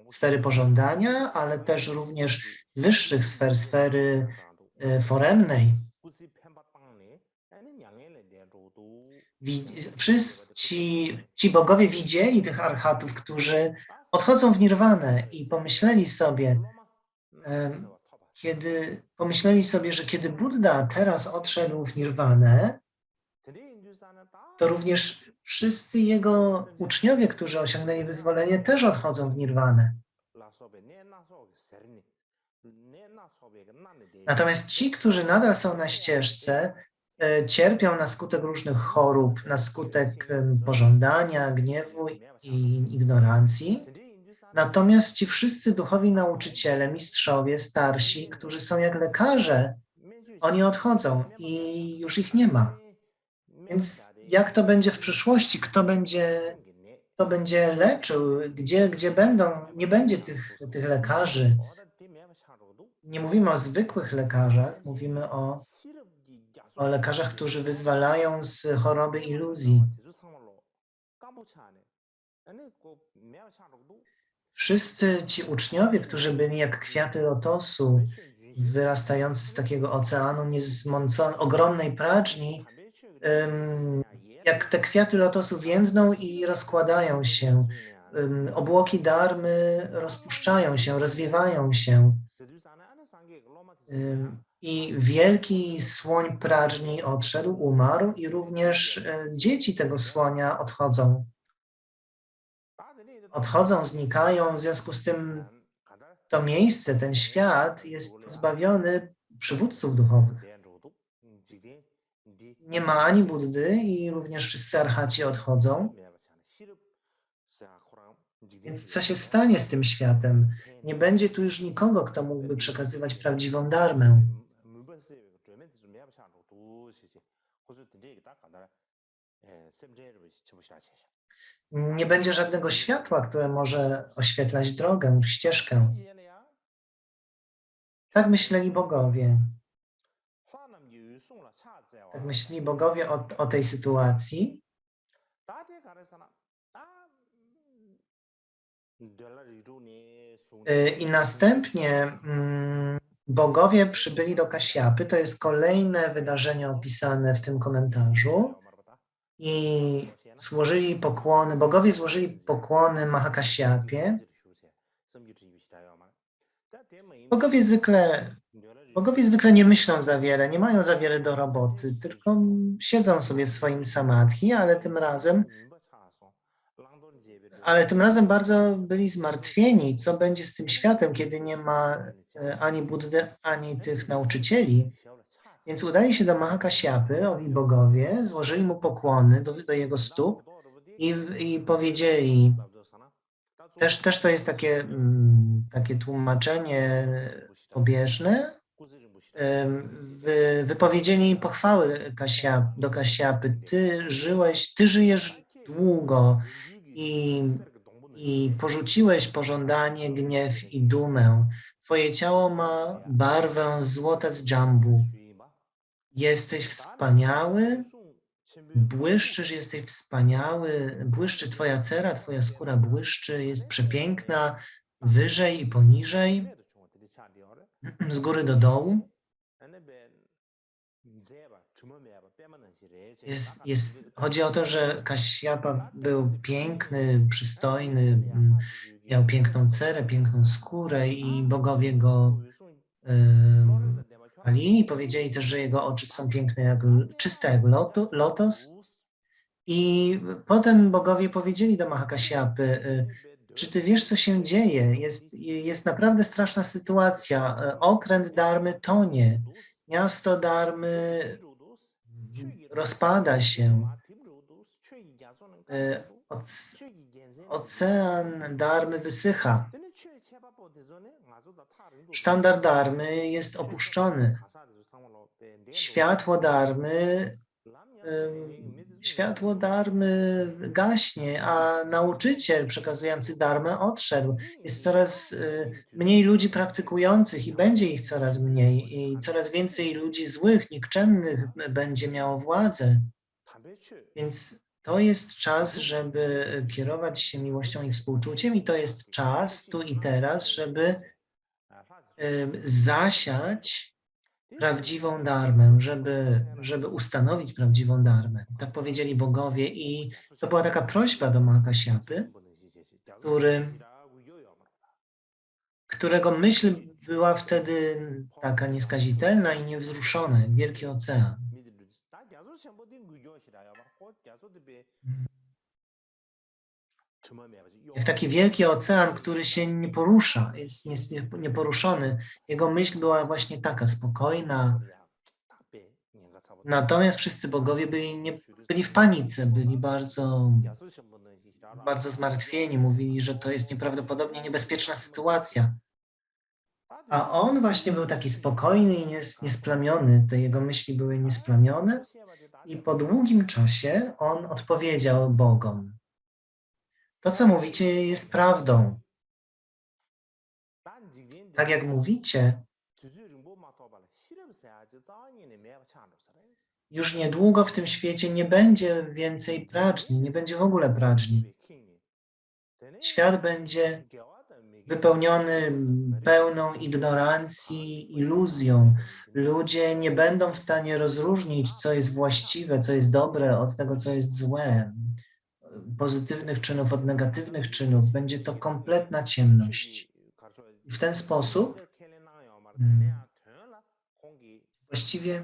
sfery pożądania, ale też również z wyższych sfer, sfery foremnej. Wszyscy ci bogowie widzieli tych arhatów, którzy odchodzą w nirwanę i pomyśleli sobie, że kiedy Buddha teraz odszedł w nirwanę, to również wszyscy jego uczniowie, którzy osiągnęli wyzwolenie, też odchodzą w nirwanę. Natomiast ci, którzy nadal są na ścieżce, cierpią na skutek różnych chorób, na skutek pożądania, gniewu i ignorancji. Natomiast ci wszyscy duchowi nauczyciele, mistrzowie, starsi, którzy są jak lekarze, oni odchodzą i już ich nie ma. Więc jak to będzie w przyszłości? Kto będzie leczył? Gdzie będą? Nie będzie tych lekarzy. Nie mówimy o zwykłych lekarzach, mówimy o lekarzach, którzy wyzwalają z choroby iluzji. Wszyscy ci uczniowie, którzy byli jak kwiaty lotosu, wyrastające z takiego oceanu niezmąconej, ogromnej pradżni, jak te kwiaty lotosu więdną i rozkładają się. Obłoki dharmy rozpuszczają się, rozwiewają się. I wielki słoń pradżni odszedł, umarł i również dzieci tego słonia odchodzą. Znikają, w związku z tym to miejsce, ten świat jest pozbawiony przywódców duchowych. Nie ma ani Buddy i również wszyscy arhaci odchodzą. Więc co się stanie z tym światem? Nie będzie tu już nikogo, kto mógłby przekazywać prawdziwą dharmę. Nie będzie żadnego światła, które może oświetlać drogę, ścieżkę. Tak myśleli bogowie. Tak myśleli bogowie o tej sytuacji. I następnie bogowie przybyli do Kasjapy. To jest kolejne wydarzenie opisane w tym komentarzu. I bogowie złożyli pokłony Mahakasjapie. Bogowie zwykle nie myślą za wiele, nie mają za wiele do roboty, tylko siedzą sobie w swoim samadhi, ale tym razem bardzo byli zmartwieni, co będzie z tym światem, kiedy nie ma ani Buddy, ani tych nauczycieli. Więc udali się do Mahakasjapy, owi bogowie, złożyli mu pokłony do jego stóp i powiedzieli, też to jest takie tłumaczenie pobieżne, wypowiedzieli pochwały do Kasjapy. Ty żyjesz długo i porzuciłeś pożądanie, gniew i dumę. Twoje ciało ma barwę złota z dżambu. Jesteś wspaniały, błyszczysz, jesteś wspaniały, błyszczy twoja cera, twoja skóra błyszczy, jest przepiękna, wyżej i poniżej, z góry do dołu. Chodzi o to, że Kasjapa był piękny, przystojny, miał piękną cerę, piękną skórę i bogowie go chwalili. Powiedzieli też, że jego oczy są piękne, czyste jak lotos. I potem bogowie powiedzieli do Mahakasjapy, Czy ty wiesz, co się dzieje? Jest naprawdę straszna sytuacja. Okręt Dharmy tonie. Miasto Dharmy rozpada się. Ocean Dharmy wysycha. Sztandar Dharmy jest opuszczony. Światło Dharmy gaśnie, a nauczyciel przekazujący Dharmę odszedł. Jest coraz mniej ludzi praktykujących i będzie ich coraz mniej. I coraz więcej ludzi złych, nikczemnych będzie miało władzę. Więc to jest czas, żeby kierować się miłością i współczuciem i to jest czas tu i teraz, żeby zasiać prawdziwą dharmę, żeby ustanowić prawdziwą dharmę. Tak powiedzieli bogowie i to była taka prośba do Mahakasiapy, którego myśl była wtedy taka nieskazitelna i niewzruszona, jak wielki ocean. Jak taki wielki ocean, który się nie porusza, jest nieporuszony. Jego myśl była właśnie taka spokojna. Natomiast wszyscy bogowie byli w panice, byli bardzo zmartwieni. Mówili, że to jest nieprawdopodobnie niebezpieczna sytuacja. A on właśnie był taki spokojny i niesplamiony. Te jego myśli były niesplamione. I po długim czasie on odpowiedział bogom. To, co mówicie, jest prawdą. Tak jak mówicie, już niedługo w tym świecie nie będzie więcej prażni, nie będzie w ogóle prażni. Świat będzie wypełniony pełną ignorancji, iluzją. Ludzie nie będą w stanie rozróżnić, co jest właściwe, co jest dobre od tego, co jest złe. Pozytywnych czynów od negatywnych czynów. Będzie to kompletna ciemność. I w ten sposób właściwie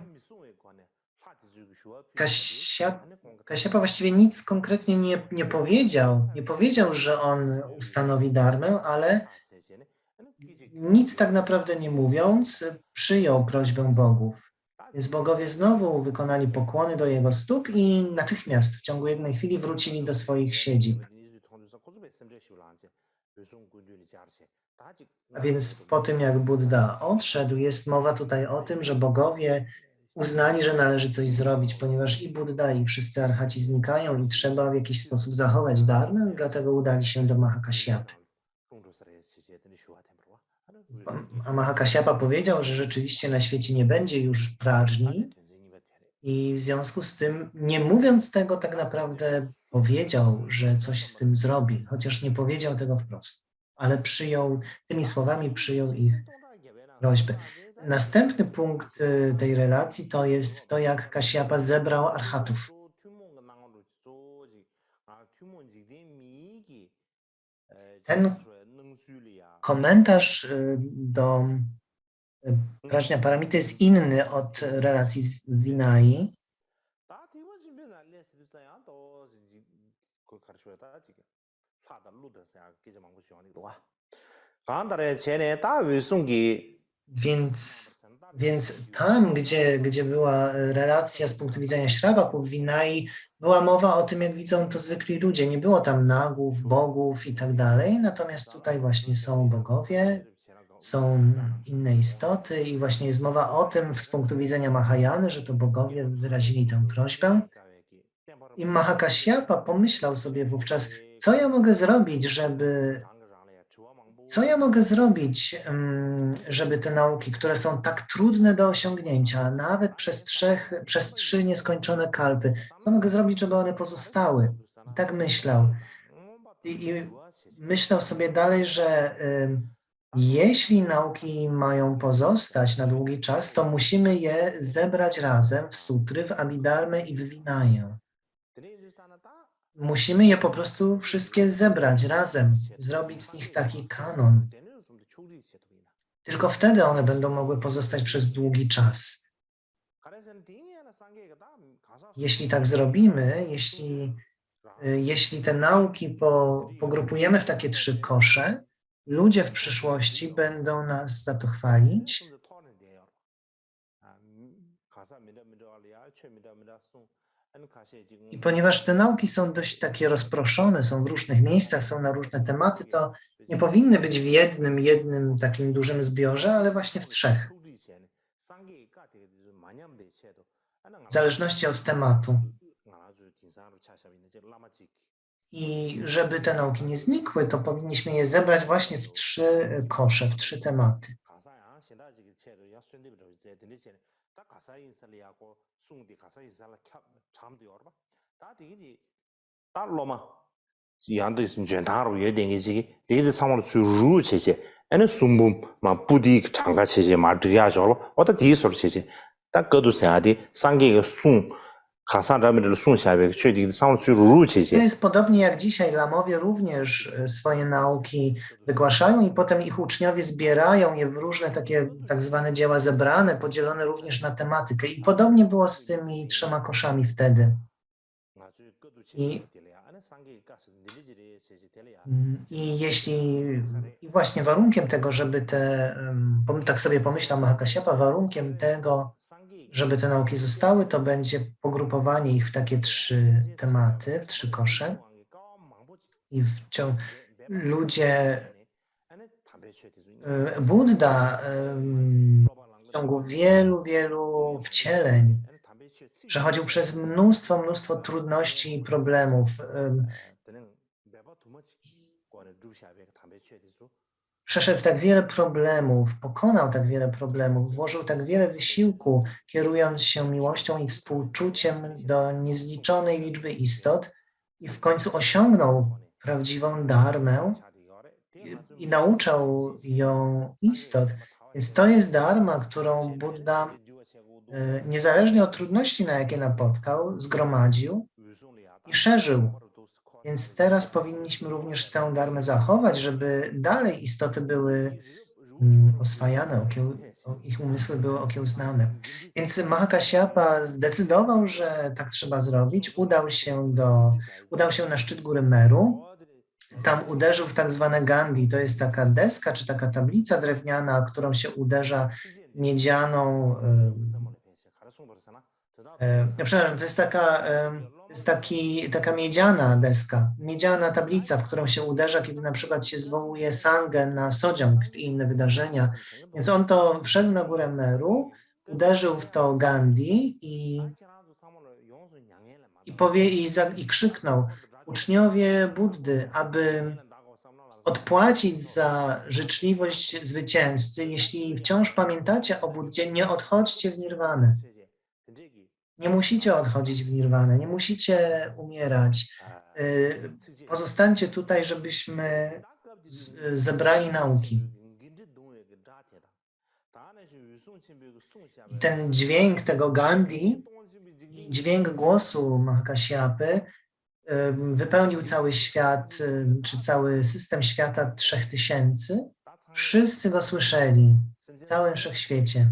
Kasiapa właściwie nic konkretnie nie powiedział. Nie powiedział, że on ustanowi dharmę, ale nic tak naprawdę nie mówiąc, przyjął prośbę bogów. Więc bogowie znowu wykonali pokłony do jego stóp i natychmiast w ciągu jednej chwili wrócili do swoich siedzib. A więc po tym, jak Buddha odszedł, jest mowa tutaj o tym, że bogowie uznali, że należy coś zrobić, ponieważ i Buddha, i wszyscy archaci znikają i trzeba w jakiś sposób zachować dharmę, dlatego udali się do Mahakasiapy. A Mahakasiapa powiedział, że rzeczywiście na świecie nie będzie już prażni i w związku z tym, nie mówiąc tego, tak naprawdę powiedział, że coś z tym zrobi, chociaż nie powiedział tego wprost, ale tymi słowami przyjął ich prośbę. Następny punkt tej relacji to jest to, jak Kashyapa zebrał arhatów. Ten komentarz do Prajna Paramity jest inny od relacji z Vinai. Więc tam, gdzie była relacja z punktu widzenia Śrawaków, Vinai, była mowa o tym, jak widzą to zwykli ludzie. Nie było tam nagów, bogów i tak dalej, natomiast tutaj właśnie są bogowie, są inne istoty i właśnie jest mowa o tym z punktu widzenia Mahayany, że to bogowie wyrazili tę prośbę. I Mahakasyapa pomyślał sobie wówczas, co ja mogę zrobić, żeby te nauki, które są tak trudne do osiągnięcia, nawet przez 3 nieskończone kalpy, co mogę zrobić, żeby one pozostały? I tak myślał. I myślał sobie dalej, że jeśli nauki mają pozostać na długi czas, to musimy je zebrać razem w sutry, w Abhidharmę i w Vinaję. Musimy je po prostu wszystkie zebrać razem, zrobić z nich taki kanon. Tylko wtedy one będą mogły pozostać przez długi czas. Jeśli tak zrobimy, jeśli jeśli te nauki pogrupujemy w takie 3 kosze, ludzie w przyszłości będą nas za to chwalić. I ponieważ te nauki są dość takie rozproszone, są w różnych miejscach, są na różne tematy, to nie powinny być w jednym takim dużym zbiorze, ale właśnie w 3, w zależności od tematu. I żeby te nauki nie znikły, to powinniśmy je zebrać właśnie w 3 kosze, w 3 tematy. 양도 전타로 예denge지 데이드 상황을 주루 체제 에는 숨붐 마 부디 장가 체제 마드야죠 어디 디서 체제 딱 거도 세야디 상계가 숨 가사라면을 숨샤베 최디 상황을 주루 To 체제 jest podobnie jak dzisiaj Lamowie również swoje nauki wygłaszają i potem ich uczniowie zbierają je w różne takie tak zwane dzieła zebrane, podzielone również na tematykę. I podobnie było z tymi 3 koszami wtedy. I właśnie warunkiem tego, żeby tak sobie pomyślał Mahakasyapa, warunkiem tego, żeby te nauki zostały, to będzie pogrupowanie ich w takie 3 tematy, w 3 kosze. I ludzie, Buddha w ciągu wielu wcieleń przechodził przez mnóstwo trudności i problemów. Przeszedł tak wiele problemów, pokonał tak wiele problemów, włożył tak wiele wysiłku, kierując się miłością i współczuciem do niezliczonej liczby istot i w końcu osiągnął prawdziwą dharmę i nauczał ją istot. Więc to jest dharma, którą Buddha, niezależnie od trudności, na jakie napotkał, zgromadził i szerzył. Więc teraz powinniśmy również tę dharmę zachować, żeby dalej istoty były oswajane, ich umysły były okiełznane. Więc Mahakasyapa zdecydował, że tak trzeba zrobić. Udał się na szczyt góry Meru. Tam uderzył w tak zwane Gandhi. To jest taka deska, czy taka tablica drewniana, którą się uderza miedzianą. Przepraszam, to jest taka miedziana deska, miedziana tablica, w którą się uderza, kiedy na przykład się zwołuje sangę na Sojong i inne wydarzenia. Więc on to wszedł na górę Meru, uderzył w to Gandhi i krzyknął: uczniowie Buddy, aby odpłacić za życzliwość zwycięzcy, jeśli wciąż pamiętacie o Buddzie, nie odchodźcie w nirwanę. Nie musicie odchodzić w nirwanę, nie musicie umierać. Pozostańcie tutaj, żebyśmy zebrali nauki. I ten dźwięk tego Gandhi i dźwięk głosu Mahakasyapy wypełnił cały świat, czy cały system świata 3000. Wszyscy go słyszeli w całym wszechświecie,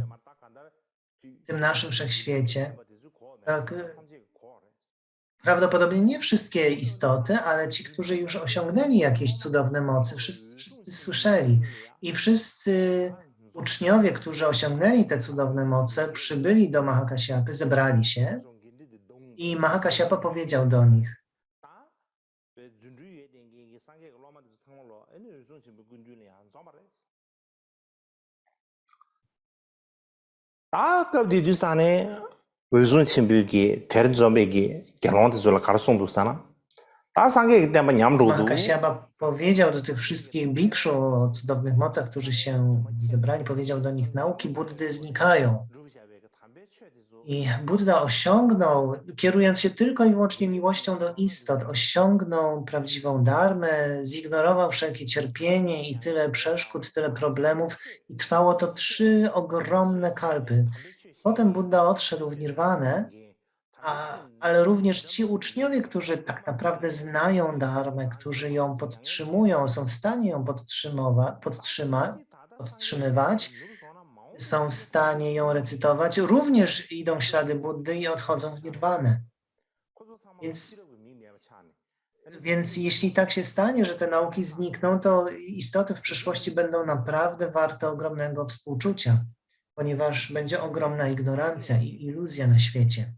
w tym naszym wszechświecie. Prawdopodobnie nie wszystkie istoty, ale ci, którzy już osiągnęli jakieś cudowne mocy, wszyscy słyszeli. I wszyscy uczniowie, którzy osiągnęli te cudowne moce, przybyli do Mahakasyapy, zebrali się i Mahakasyapa powiedział do nich: 아까 디두산에 의존 친구기 대른 점에기 결혼도 줄 가르송도 사나 다 상계 때문에 냠로도 Mahakasyapa powiedział do tych wszystkich bikszu o cudownych mocach, którzy się zebrali, powiedział do nich: nauki Buddy znikają. I Buddha osiągnął, kierując się tylko i wyłącznie miłością do istot, osiągnął prawdziwą dharmę, zignorował wszelkie cierpienie i tyle przeszkód, tyle problemów i trwało to 3 ogromne kalpy. Potem Buddha odszedł w nirwanę, ale również ci uczniowie, którzy tak naprawdę znają dharmę, którzy ją podtrzymują, są w stanie ją podtrzymywać, są w stanie ją recytować, również idą w ślady Buddy i odchodzą w nirwanę. Więc Więc jeśli tak się stanie, że te nauki znikną, to istoty w przyszłości będą naprawdę warte ogromnego współczucia, ponieważ będzie ogromna ignorancja i iluzja na świecie.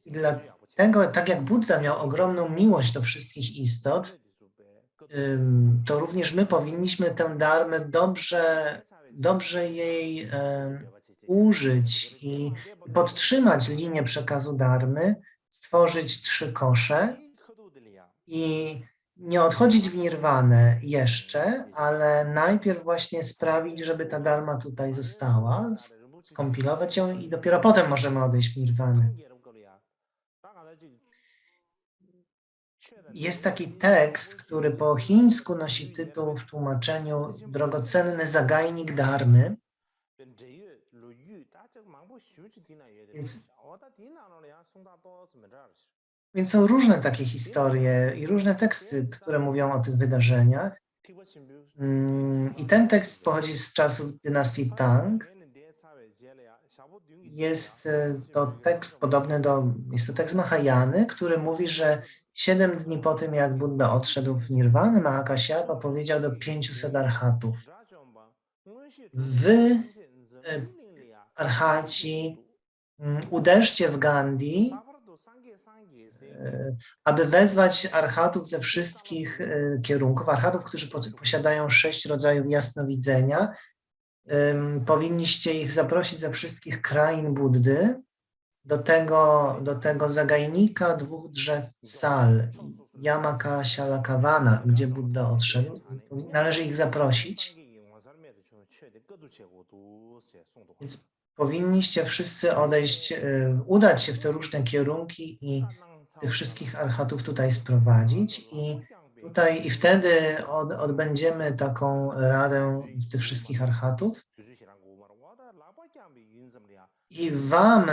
I dlatego, tak jak Buddha miał ogromną miłość do wszystkich istot, to również my powinniśmy tę dharmę dobrze jej użyć i podtrzymać linię przekazu dharmy, stworzyć 3 kosze i nie odchodzić w nirwanę jeszcze, ale najpierw właśnie sprawić, żeby ta dharma tutaj została, skompilować ją i dopiero potem możemy odejść w nirwanę. Jest taki tekst, który po chińsku nosi tytuł w tłumaczeniu Drogocenny zagajnik dharmy. Więc są różne takie historie i różne teksty, które mówią o tych wydarzeniach. I ten tekst pochodzi z czasów dynastii Tang. Jest to tekst podobny jest to tekst Mahayany, który mówi, że 7 dni po tym, jak Buddha odszedł w nirwanę, Mahakasyapa powiedział do 500 arhatów: wy, arhaci, uderzcie w Gandhi, aby wezwać arhatów ze wszystkich kierunków, arhatów, którzy posiadają 6 rodzajów jasnowidzenia. Powinniście ich zaprosić ze wszystkich krain Buddy do tego zagajnika 2 drzew Sal, Yamaka Shalakawana, gdzie Buddha odszedł. Należy ich zaprosić. Więc powinniście wszyscy udać się w te różne kierunki i tych wszystkich arhatów tutaj sprowadzić i wtedy odbędziemy taką radę tych wszystkich arhatów. I wam,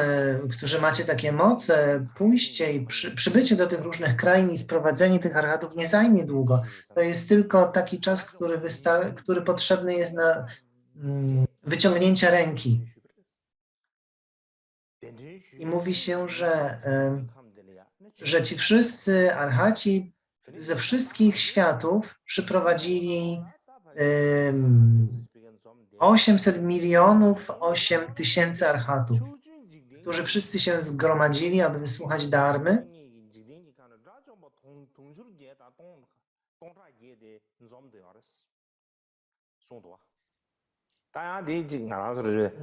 którzy macie takie moce, pójście i przybycie do tych różnych krain i sprowadzenie tych arhatów nie zajmie długo. To jest tylko taki czas, który potrzebny jest na wyciągnięcie ręki. I mówi się, że ci wszyscy arhaci ze wszystkich światów przyprowadzili 800 milionów 8 tysięcy arhatów, którzy wszyscy się zgromadzili, aby wysłuchać dharmy.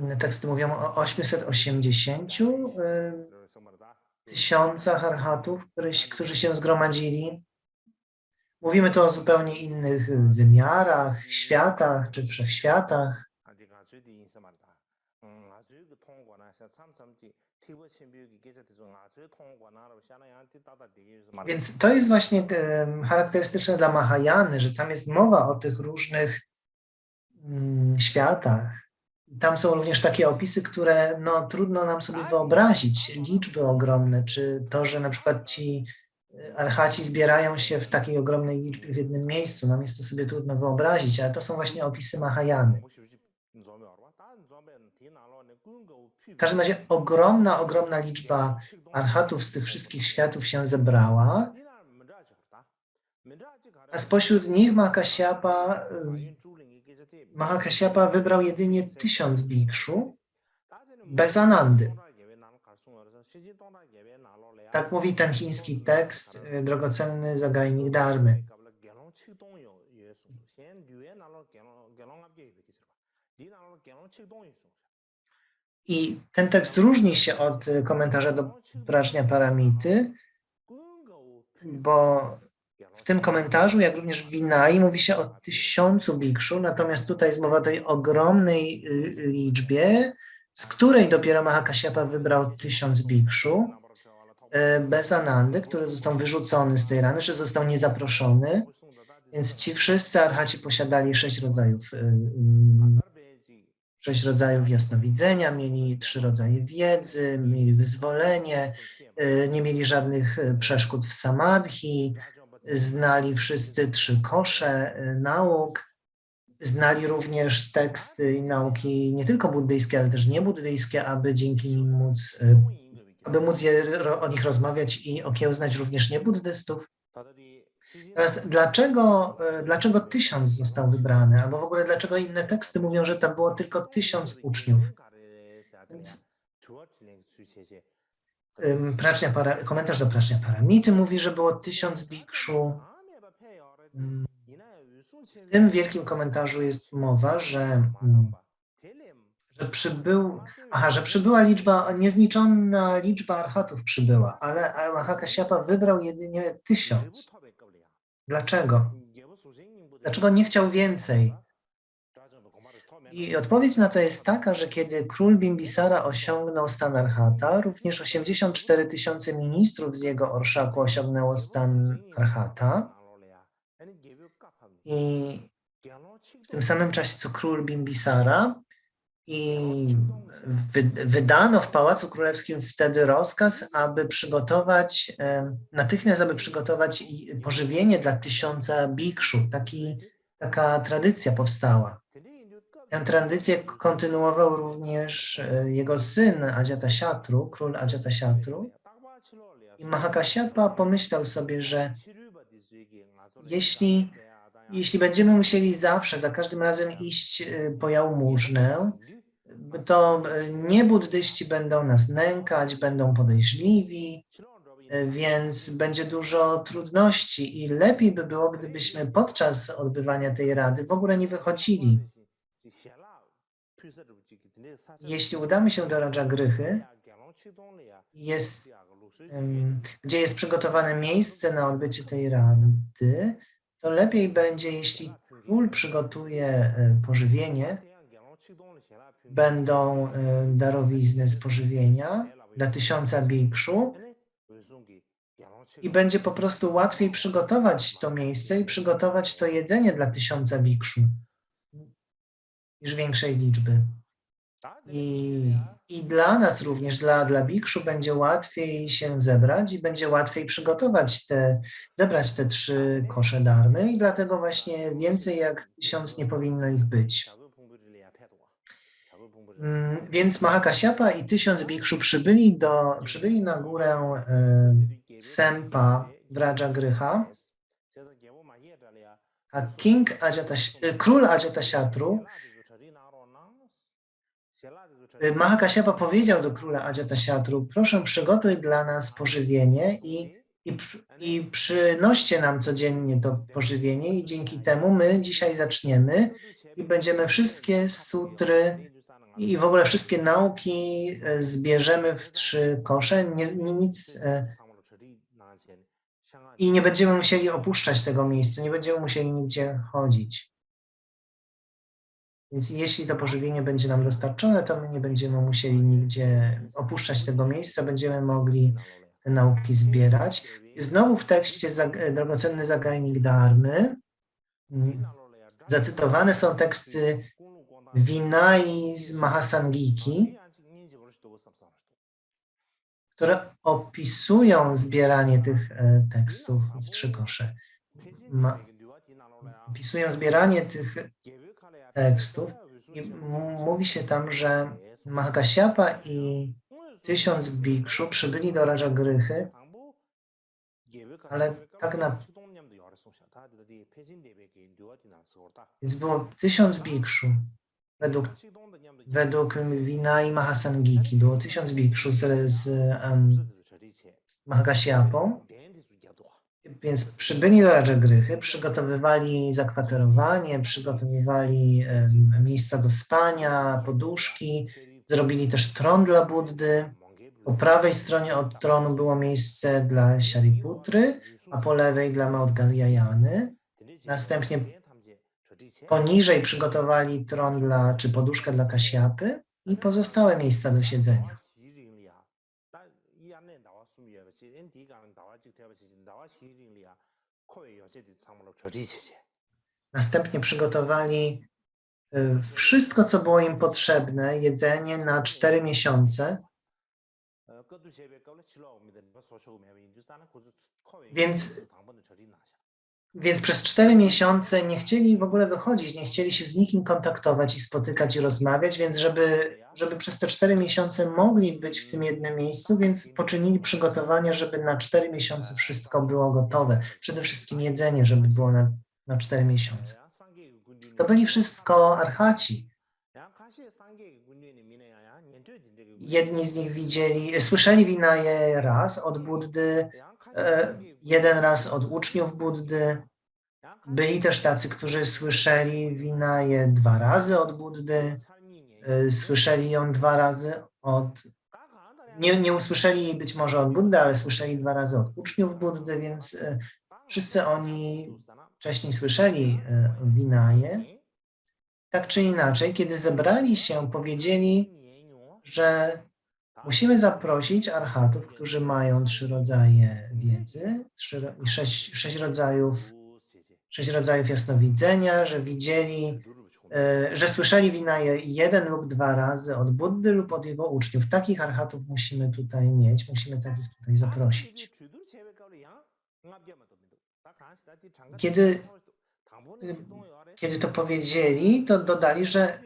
Inne teksty mówią o 880 tysiącach arhatów, którzy się zgromadzili. Mówimy tu o zupełnie innych wymiarach, światach czy wszechświatach. Więc to jest właśnie charakterystyczne dla Mahayany, że tam jest mowa o tych różnych światach. Tam są również takie opisy, które trudno nam sobie wyobrazić, liczby ogromne, czy to, że na przykład ci arhaci zbierają się w takiej ogromnej liczbie w jednym miejscu. Nam jest to sobie trudno wyobrazić, ale to są właśnie opisy Mahayany. W każdym razie ogromna liczba arhatów z tych wszystkich światów się zebrała, a spośród nich Mahakasyapa wybrał jedynie 1000 bikszu bez Anandy. Tak mówi ten chiński tekst, drogocenny zagajnik dharmy. I ten tekst różni się od komentarza do Prażnia Paramity, bo w tym komentarzu, jak również w Vinai, mówi się o 1000 bikszu, natomiast tutaj jest mowa o tej ogromnej liczbie, z której dopiero Mahakasyapa wybrał 1000 bikszu bez Anandy, który został wyrzucony z tej rany, że został niezaproszony. Więc ci wszyscy arhaci posiadali 6 rodzajów jasnowidzenia, mieli 3 rodzaje wiedzy, mieli wyzwolenie, nie mieli żadnych przeszkód w samadhi, znali wszyscy 3 kosze nauk, znali również teksty i nauki nie tylko buddyjskie, ale też niebuddyjskie, aby dzięki nim móc aby móc o nich rozmawiać i okiełznać również niebuddystów. Teraz dlaczego 1000 został wybrany, albo w ogóle dlaczego inne teksty mówią, że tam było tylko 1000 uczniów? Więc komentarz do Prajna Paramity mówi, że było 1000 bikszu. W tym wielkim komentarzu jest mowa, że przybyła niezliczona liczba arhatów przybyła, ale Mahakasyapa wybrał jedynie 1000. Dlaczego? Dlaczego nie chciał więcej? I odpowiedź na to jest taka, że kiedy król Bimbisara osiągnął stan arhata, również 84 000 ministrów z jego orszaku osiągnęło stan arhata. I w tym samym czasie, co król Bimbisara, i wydano w Pałacu Królewskim wtedy rozkaz, aby natychmiast przygotować pożywienie dla 1000 bikszu. Taka tradycja powstała. Tę tradycję kontynuował również jego syn Ajatasatru, król Ajatasatru. I Mahakasyapa pomyślał sobie, że jeśli będziemy musieli zawsze, za każdym razem iść po jałmużnę, to niebuddyści będą nas nękać, będą podejrzliwi, więc będzie dużo trudności i lepiej by było, gdybyśmy podczas odbywania tej rady w ogóle nie wychodzili. Jeśli udamy się do Rajagryhy, gdzie jest przygotowane miejsce na odbycie tej rady, to lepiej będzie, jeśli król przygotuje pożywienie, będą darowizny z pożywienia dla 1000 bikszu i będzie po prostu łatwiej przygotować to miejsce i przygotować to jedzenie dla 1000 bikszu niż większej liczby. I dla nas również, dla bikszu będzie łatwiej się zebrać i będzie łatwiej zebrać te 3 kosze dharmy i dlatego właśnie więcej jak 1000 nie powinno ich być. Więc Mahakasyapa i 1000 bikszu przybyli na górę Sempa w Rajagryha, a król Ajatasatru, Mahakasyapa powiedział do króla Ajatasatru: proszę, przygotuj dla nas pożywienie i przynoście nam codziennie to pożywienie i dzięki temu my dzisiaj zaczniemy i będziemy wszystkie sutry i w ogóle wszystkie nauki zbierzemy w 3 kosze, i nie będziemy musieli opuszczać tego miejsca, nie będziemy musieli nigdzie chodzić. Więc jeśli to pożywienie będzie nam dostarczone, to my nie będziemy musieli nigdzie opuszczać tego miejsca, będziemy mogli te nauki zbierać. Znowu w tekście drogocenny zagajnik dharmy zacytowane są teksty Vinai z Mahasangiki, które opisują zbieranie tych tekstów w 3 kosze. Opisują zbieranie tych tekstów i mówi się tam, że Mahakasyapa i 1000 bikszu przybyli do Rajagryhy, ale więc było 1000 bikszu. Według Vinai Mahasangiki było 1000 bikszu z Mahakasyapą, więc przybyli do Rajagryhy, przygotowywali zakwaterowanie, przygotowywali miejsca do spania, poduszki, zrobili też tron dla Buddy. Po prawej stronie od tronu było miejsce dla Sariputry, a po lewej dla Maudgalyayany. Następnie poniżej przygotowali tron czy poduszkę dla Kasyapy i pozostałe miejsca do siedzenia. Następnie przygotowali wszystko, co było im potrzebne, jedzenie na 4 miesiące. Więc Więc przez 4 miesiące nie chcieli w ogóle wychodzić, nie chcieli się z nikim kontaktować i spotykać i rozmawiać, więc żeby przez te 4 miesiące mogli być w tym jednym miejscu, więc poczynili przygotowania, żeby na 4 miesiące wszystko było gotowe. Przede wszystkim jedzenie, żeby było na 4 miesiące. To byli wszystko archaci. Jedni z nich słyszeli Vinaję raz od Buddy, jeden raz od uczniów Buddy. Byli też tacy, którzy słyszeli Vinaję 2 razy od Buddy, słyszeli ją 2 razy nie usłyszeli jej być może od Buddy, ale słyszeli 2 razy od uczniów Buddy, więc wszyscy oni wcześniej słyszeli Vinaję. Tak czy inaczej, kiedy zebrali się, powiedzieli, że musimy zaprosić arhatów, którzy mają 3 rodzaje wiedzy, 6 rodzajów jasnowidzenia, że słyszeli Vinaję 1 lub 2 razy od Buddy lub od jego uczniów. Takich arhatów musimy tutaj mieć, musimy takich tutaj zaprosić. Kiedy to powiedzieli, to dodali, że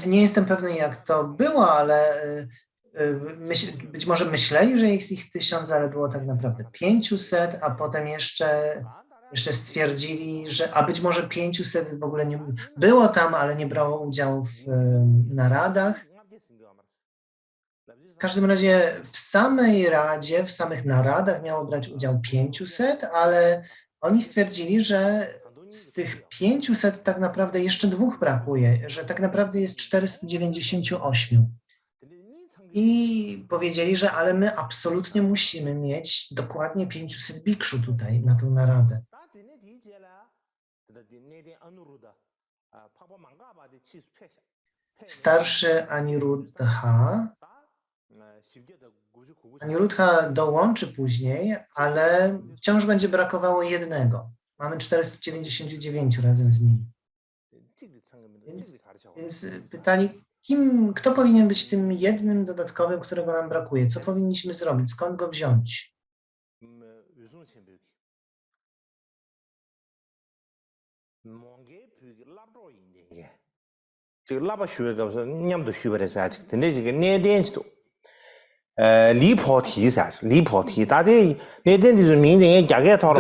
nie jestem pewny, jak to było, ale być może myśleli, że jest ich 1000, ale było tak naprawdę 500, a potem jeszcze stwierdzili, a być może 500 w ogóle nie było tam, ale nie brało udziału w naradach. W każdym razie w samej radzie, w samych naradach miało brać udział 500, ale oni stwierdzili, że z tych 500 tak naprawdę jeszcze 2 brakuje, że tak naprawdę jest 498. I powiedzieli, że ale my absolutnie musimy mieć dokładnie 500 bikszu tutaj na tę naradę. Starszy Aniruddha dołączy później, ale wciąż będzie brakowało jednego. Mamy 499 razem z nim. Więc pytali, kto powinien być tym jednym dodatkowym, którego nam brakuje? Co powinniśmy zrobić? Skąd go wziąć?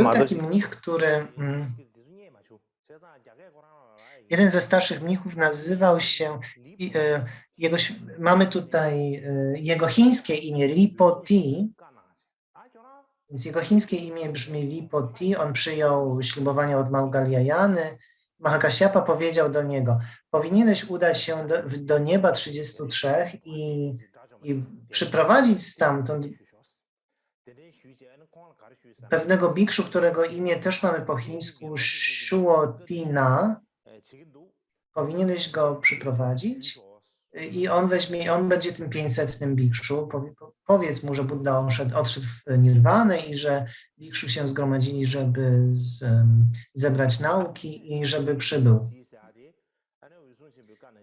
Był taki mnich, który jeden ze starszych mnichów nazywał się, mamy tutaj jego chińskie imię Lipoti, więc jego chińskie imię brzmi Lipoti, on przyjął ślubowanie od Maugalyayany. Mahakasyapa powiedział do niego, powinieneś udać się do nieba 33 i przyprowadzić stamtąd pewnego bikszu, którego imię też mamy po chińsku Shuotina. Powinieneś go przyprowadzić i on będzie tym 500 bikszu. Powiedz mu, że Buddha odszedł w nirwanę i że bikszu się zgromadzili, żeby zebrać nauki i żeby przybył.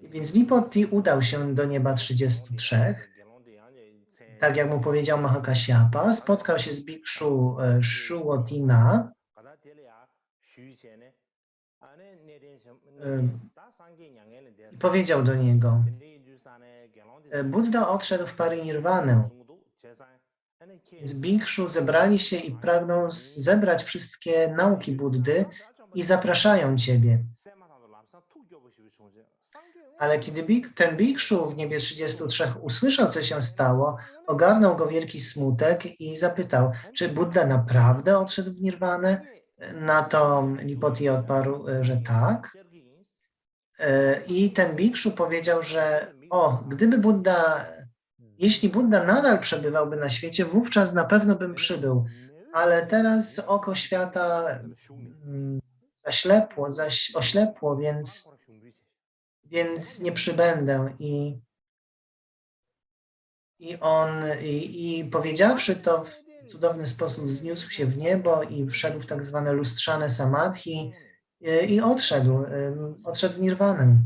Więc Lipoti udał się do nieba 33, tak jak mu powiedział Mahakasyapa, spotkał się z bikszu Shuotina. Powiedział do niego, Buddha odszedł w parynirwanę. Więc bikszu zebrali się i pragną zebrać wszystkie nauki Buddy i zapraszają ciebie. Ale kiedy ten bikszu w niebie 33 usłyszał, co się stało, ogarnął go wielki smutek i zapytał, czy Buddha naprawdę odszedł w nirwanę? Na to Lipoti odparł, że tak. I ten bikszu powiedział, że jeśli Buddha nadal przebywałby na świecie, wówczas na pewno bym przybył, ale teraz oko świata oślepło, więc nie przybędę. I powiedziawszy to w cudowny sposób wzniósł się w niebo i wszedł w tak zwane lustrzane samadhi i odszedł w nirwanę.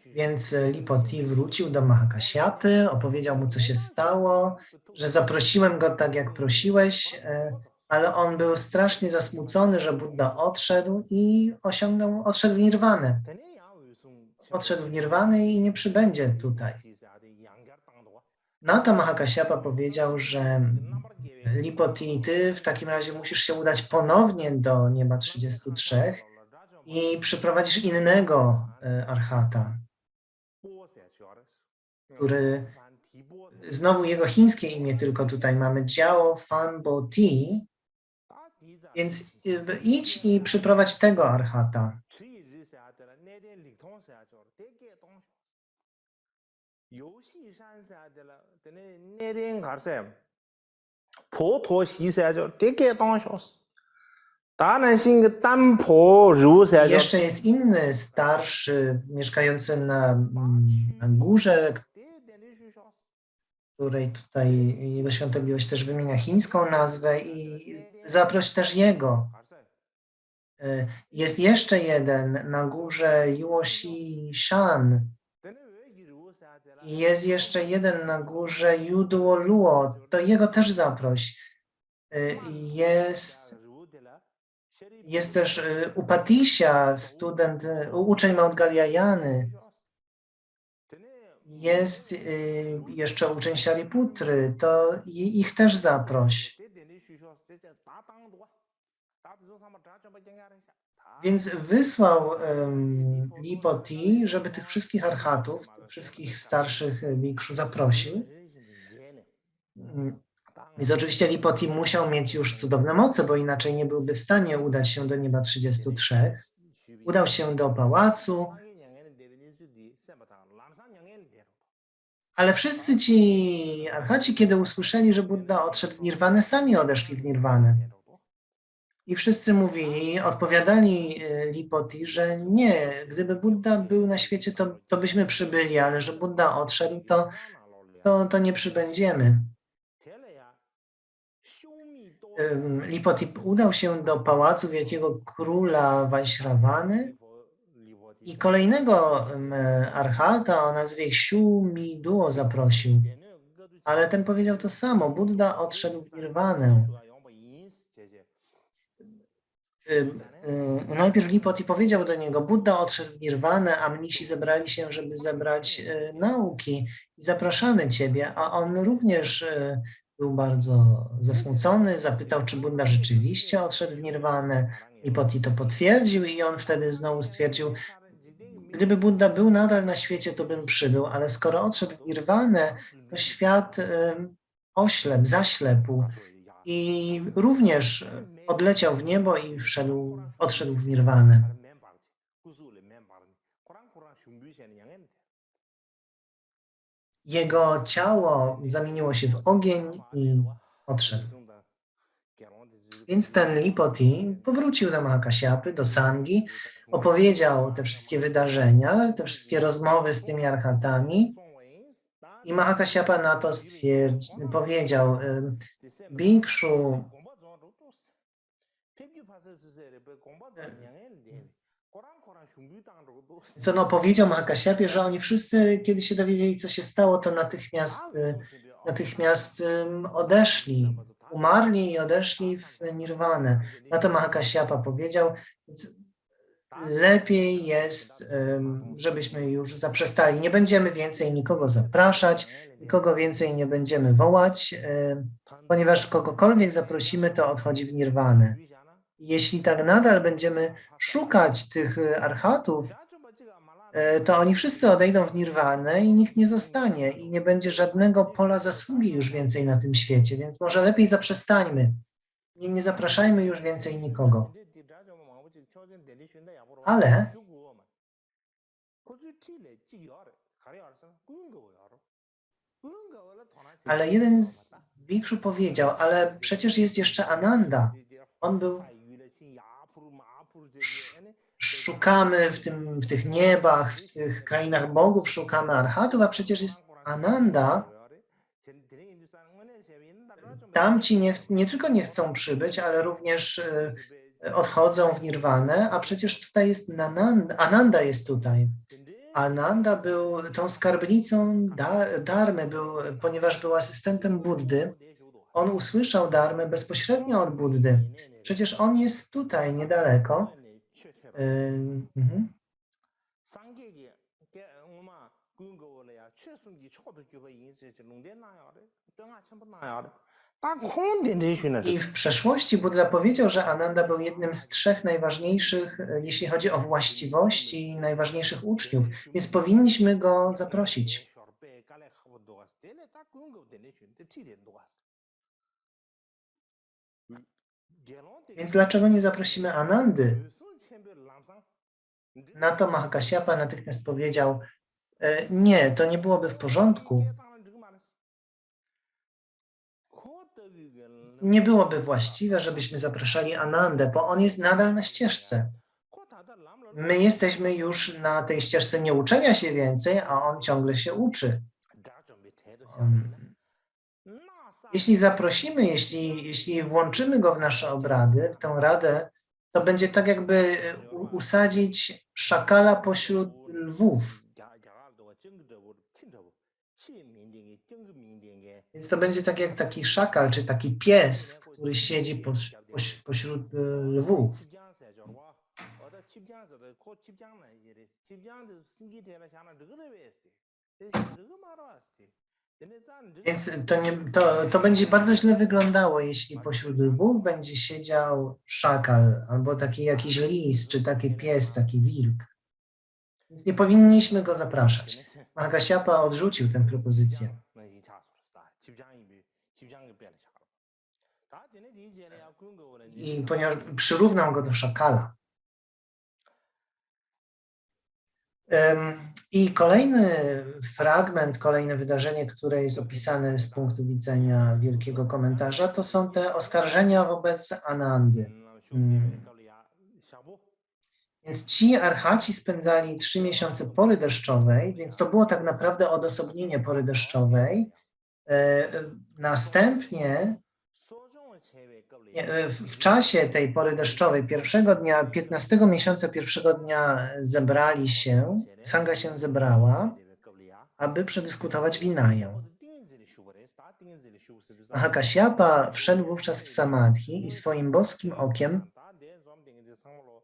Więc Lipoti wrócił do Mahakaśyapy, opowiedział mu, co się stało, że zaprosiłem go tak, jak prosiłeś, ale on był strasznie zasmucony, że Buddha odszedł i odszedł w nirwanę. Odszedł w nirwanę i nie przybędzie tutaj. Na to Mahakaśyapa powiedział, że Lipoti, ty w takim razie musisz się udać ponownie do nieba 33 i przyprowadzisz innego arhata, który, znowu jego chińskie imię tylko tutaj mamy, Jiao Fan Bo Ti, więc idź i przyprowadź tego arhata. I jeszcze jest inny starszy, mieszkający na górze, której tutaj jego świątobliwość też wymienia chińską nazwę i zaproś też jego. Jest jeszcze jeden na górze Yuoshi Shan. I jest jeszcze jeden na górze Yuduo Luo. To jego też zaproś. Jest też Upatisia, student, uczeń Maudgalyayany. Jest jeszcze uczeń Sariputry, to ich też zaproś. Więc wysłał Lipoti, żeby tych wszystkich arhatów, wszystkich starszych bikszu zaprosił. Więc oczywiście Lipoti musiał mieć już cudowne moce, bo inaczej nie byłby w stanie udać się do nieba 33. Udał się do pałacu, ale wszyscy ci archaci, kiedy usłyszeli, że Buddha odszedł w nirwanę, sami odeszli w nirwanę. I wszyscy mówili, odpowiadali Lipoti, że nie, gdyby Buddha był na świecie, to byśmy przybyli, ale że Buddha odszedł, to nie przybędziemy. Lipoti udał się do pałacu wielkiego króla Vajśrawany i kolejnego archata o nazwie Xiu Mi Duo zaprosił. Ale ten powiedział to samo, Buddha odszedł w nirwanę. Najpierw Lipoti powiedział do niego, Buddha odszedł w nirwanę, a mnisi zebrali się, żeby zebrać nauki i zapraszamy ciebie, a on również był bardzo zasmucony, zapytał, czy Buddha rzeczywiście odszedł w nirwanę. Lipoti to potwierdził i on wtedy znowu stwierdził, gdyby Buddha był nadal na świecie, to bym przybył, ale skoro odszedł w nirwanę, to świat zaślepł i również odleciał w niebo i odszedł w nirwanę. Jego ciało zamieniło się w ogień i odszedł. Więc ten Lipoti powrócił do Mahakaśyapy, do Sangi, opowiedział te wszystkie wydarzenia, te wszystkie rozmowy z tymi arhatami i Mahakaśyapa na to powiedział, Bikszu, powiedział Mahakaśyapie, że oni wszyscy, kiedy się dowiedzieli, co się stało, to natychmiast odeszli, umarli i odeszli w nirwanę. Na to Mahakaśyapa powiedział, lepiej jest, żebyśmy już zaprzestali. Nie będziemy więcej nikogo zapraszać, nikogo więcej nie będziemy wołać, ponieważ kogokolwiek zaprosimy, to odchodzi w nirwanę. Jeśli tak nadal będziemy szukać tych arhatów, to oni wszyscy odejdą w nirwanę i nikt nie zostanie i nie będzie żadnego pola zasługi już więcej na tym świecie, więc może lepiej zaprzestańmy. Nie zapraszajmy już więcej nikogo. Ale jeden z bikszu powiedział, ale przecież jest jeszcze Ananda. On był... Szukamy w tych niebach, w tych krainach bogów, szukamy arhatów, a przecież jest Ananda. Tamci nie tylko nie chcą przybyć, ale również odchodzą w nirwanę, a przecież tutaj jest Ananda jest tutaj. Ananda był tą skarbnicą Dharmy, ponieważ był asystentem Buddy. On usłyszał Dharmę bezpośrednio od Buddy. Przecież on jest tutaj, niedaleko. Mhm. I w przeszłości Buddha powiedział, że Ananda był jednym z 3 najważniejszych, jeśli chodzi o właściwości, najważniejszych uczniów, więc powinniśmy go zaprosić. Więc dlaczego nie zaprosimy Anandy? Na to Mahakasyapa natychmiast powiedział, nie, to nie byłoby w porządku. Nie byłoby właściwe, żebyśmy zapraszali Anandę, bo on jest nadal na ścieżce. My jesteśmy już na tej ścieżce nie uczenia się więcej, a on ciągle się uczy. Jeśli zaprosimy, jeśli włączymy go w nasze obrady, w tę radę, to będzie tak jakby usadzić szakala pośród lwów. Więc to będzie tak jak taki szakal, czy taki pies, który siedzi pośród lwów. Więc to będzie bardzo źle wyglądało, jeśli pośród lwów będzie siedział szakal, albo taki jakiś lis, czy taki pies, taki wilk. Więc nie powinniśmy go zapraszać. Mahakasyapa odrzucił tę propozycję. I ponieważ przyrównał go do szakala. I kolejny fragment, kolejne wydarzenie, które jest opisane z punktu widzenia wielkiego komentarza, to są te oskarżenia wobec Anandy. Więc ci archaci spędzali 3 miesiące pory deszczowej, więc to było tak naprawdę odosobnienie pory deszczowej. Następnie w czasie tej pory deszczowej, pierwszego dnia, 15 miesiąca pierwszego dnia zebrali się, Sangha się zebrała, aby przedyskutować Vinaję. Mahakasyapa wszedł wówczas w samadhi i swoim boskim okiem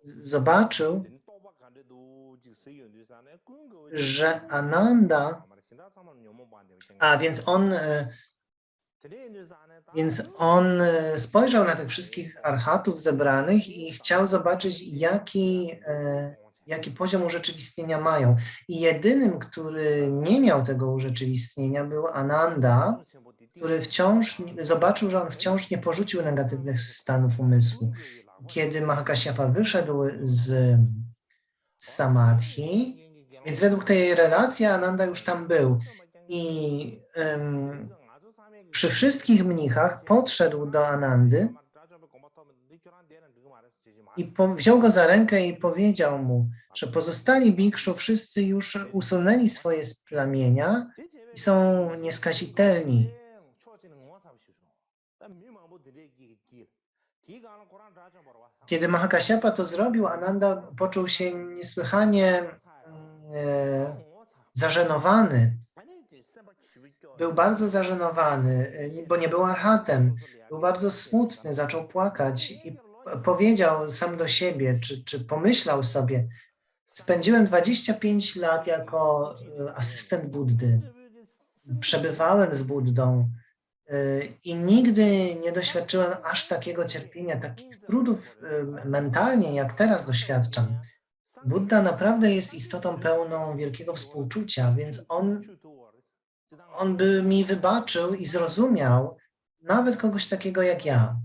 zobaczył, że Ananda, więc on spojrzał na tych wszystkich arhatów zebranych i chciał zobaczyć, jaki poziom urzeczywistnienia mają. I jedynym, który nie miał tego urzeczywistnienia, był Ananda, który zobaczył, że on wciąż nie porzucił negatywnych stanów umysłu. Kiedy Mahakasyapa wyszedł z samadhi, więc według tej relacji Ananda już tam był. I przy wszystkich mnichach podszedł do Anandy i wziął go za rękę i powiedział mu, że pozostali bikszu wszyscy już usunęli swoje splamienia i są nieskazitelni. Kiedy Mahakasyapa to zrobił, Ananda poczuł się niesłychanie zażenowany. Był bardzo zażenowany, bo nie był arhatem. Był bardzo smutny, zaczął płakać i powiedział sam do siebie, czy pomyślał sobie, spędziłem 25 lat jako asystent Buddy. Przebywałem z Buddą i nigdy nie doświadczyłem aż takiego cierpienia, takich trudów mentalnie, jak teraz doświadczam. Buddha naprawdę jest istotą pełną wielkiego współczucia, więc on by mi wybaczył i zrozumiał nawet kogoś takiego jak ja.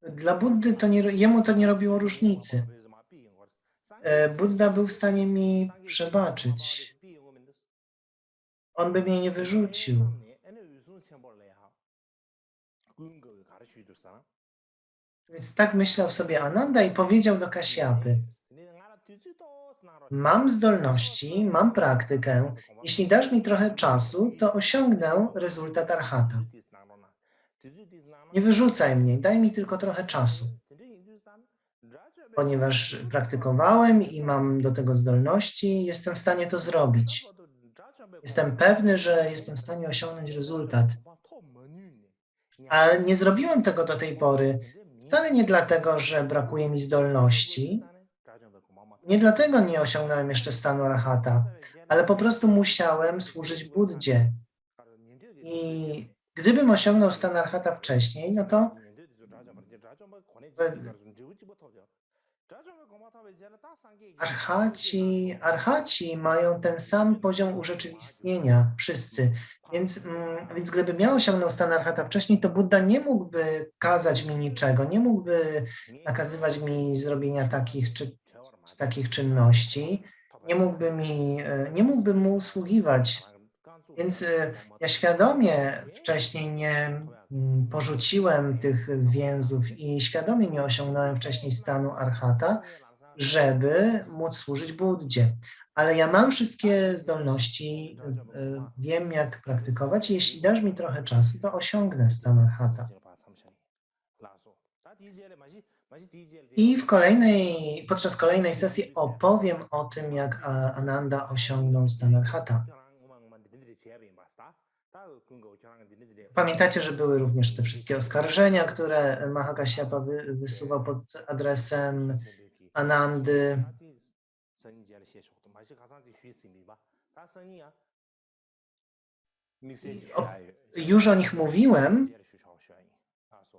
Dla Buddy jemu to nie robiło różnicy. Buddha był w stanie mi przebaczyć. On by mnie nie wyrzucił. Więc tak myślał sobie Ananda i powiedział do Kasyapy: mam zdolności, mam praktykę. Jeśli dasz mi trochę czasu, to osiągnę rezultat arhata. Nie wyrzucaj mnie, daj mi tylko trochę czasu, ponieważ praktykowałem i mam do tego zdolności, jestem w stanie to zrobić. Jestem pewny, że jestem w stanie osiągnąć rezultat. Ale nie zrobiłem tego do tej pory. Wcale nie dlatego, że brakuje mi zdolności. Nie dlatego nie osiągnąłem jeszcze stanu arhata, ale po prostu musiałem służyć Buddzie. I gdybym osiągnął stan arhata wcześniej, no to arhaci mają ten sam poziom urzeczywistnienia, wszyscy. Więc gdyby miał osiągnął stan arhata wcześniej, to Buddha nie mógłby kazać mi niczego, nie mógłby nakazywać mi zrobienia takich czy takich czynności, nie mógłby mu usługiwać. Więc ja świadomie wcześniej nie porzuciłem tych więzów i świadomie nie osiągnąłem wcześniej stanu arhata, żeby móc służyć Buddzie. Ale ja mam wszystkie zdolności, wiem jak praktykować i jeśli dasz mi trochę czasu, to osiągnę stan arhata. I podczas kolejnej sesji opowiem o tym, jak Ananda osiągnął stan arhata. Pamiętacie, że były również te wszystkie oskarżenia, które Mahakasyapa wysuwał pod adresem Anandy. Już o nich mówiłem,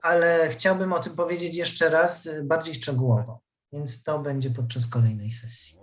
ale chciałbym o tym powiedzieć jeszcze raz bardziej szczegółowo, więc to będzie podczas kolejnej sesji.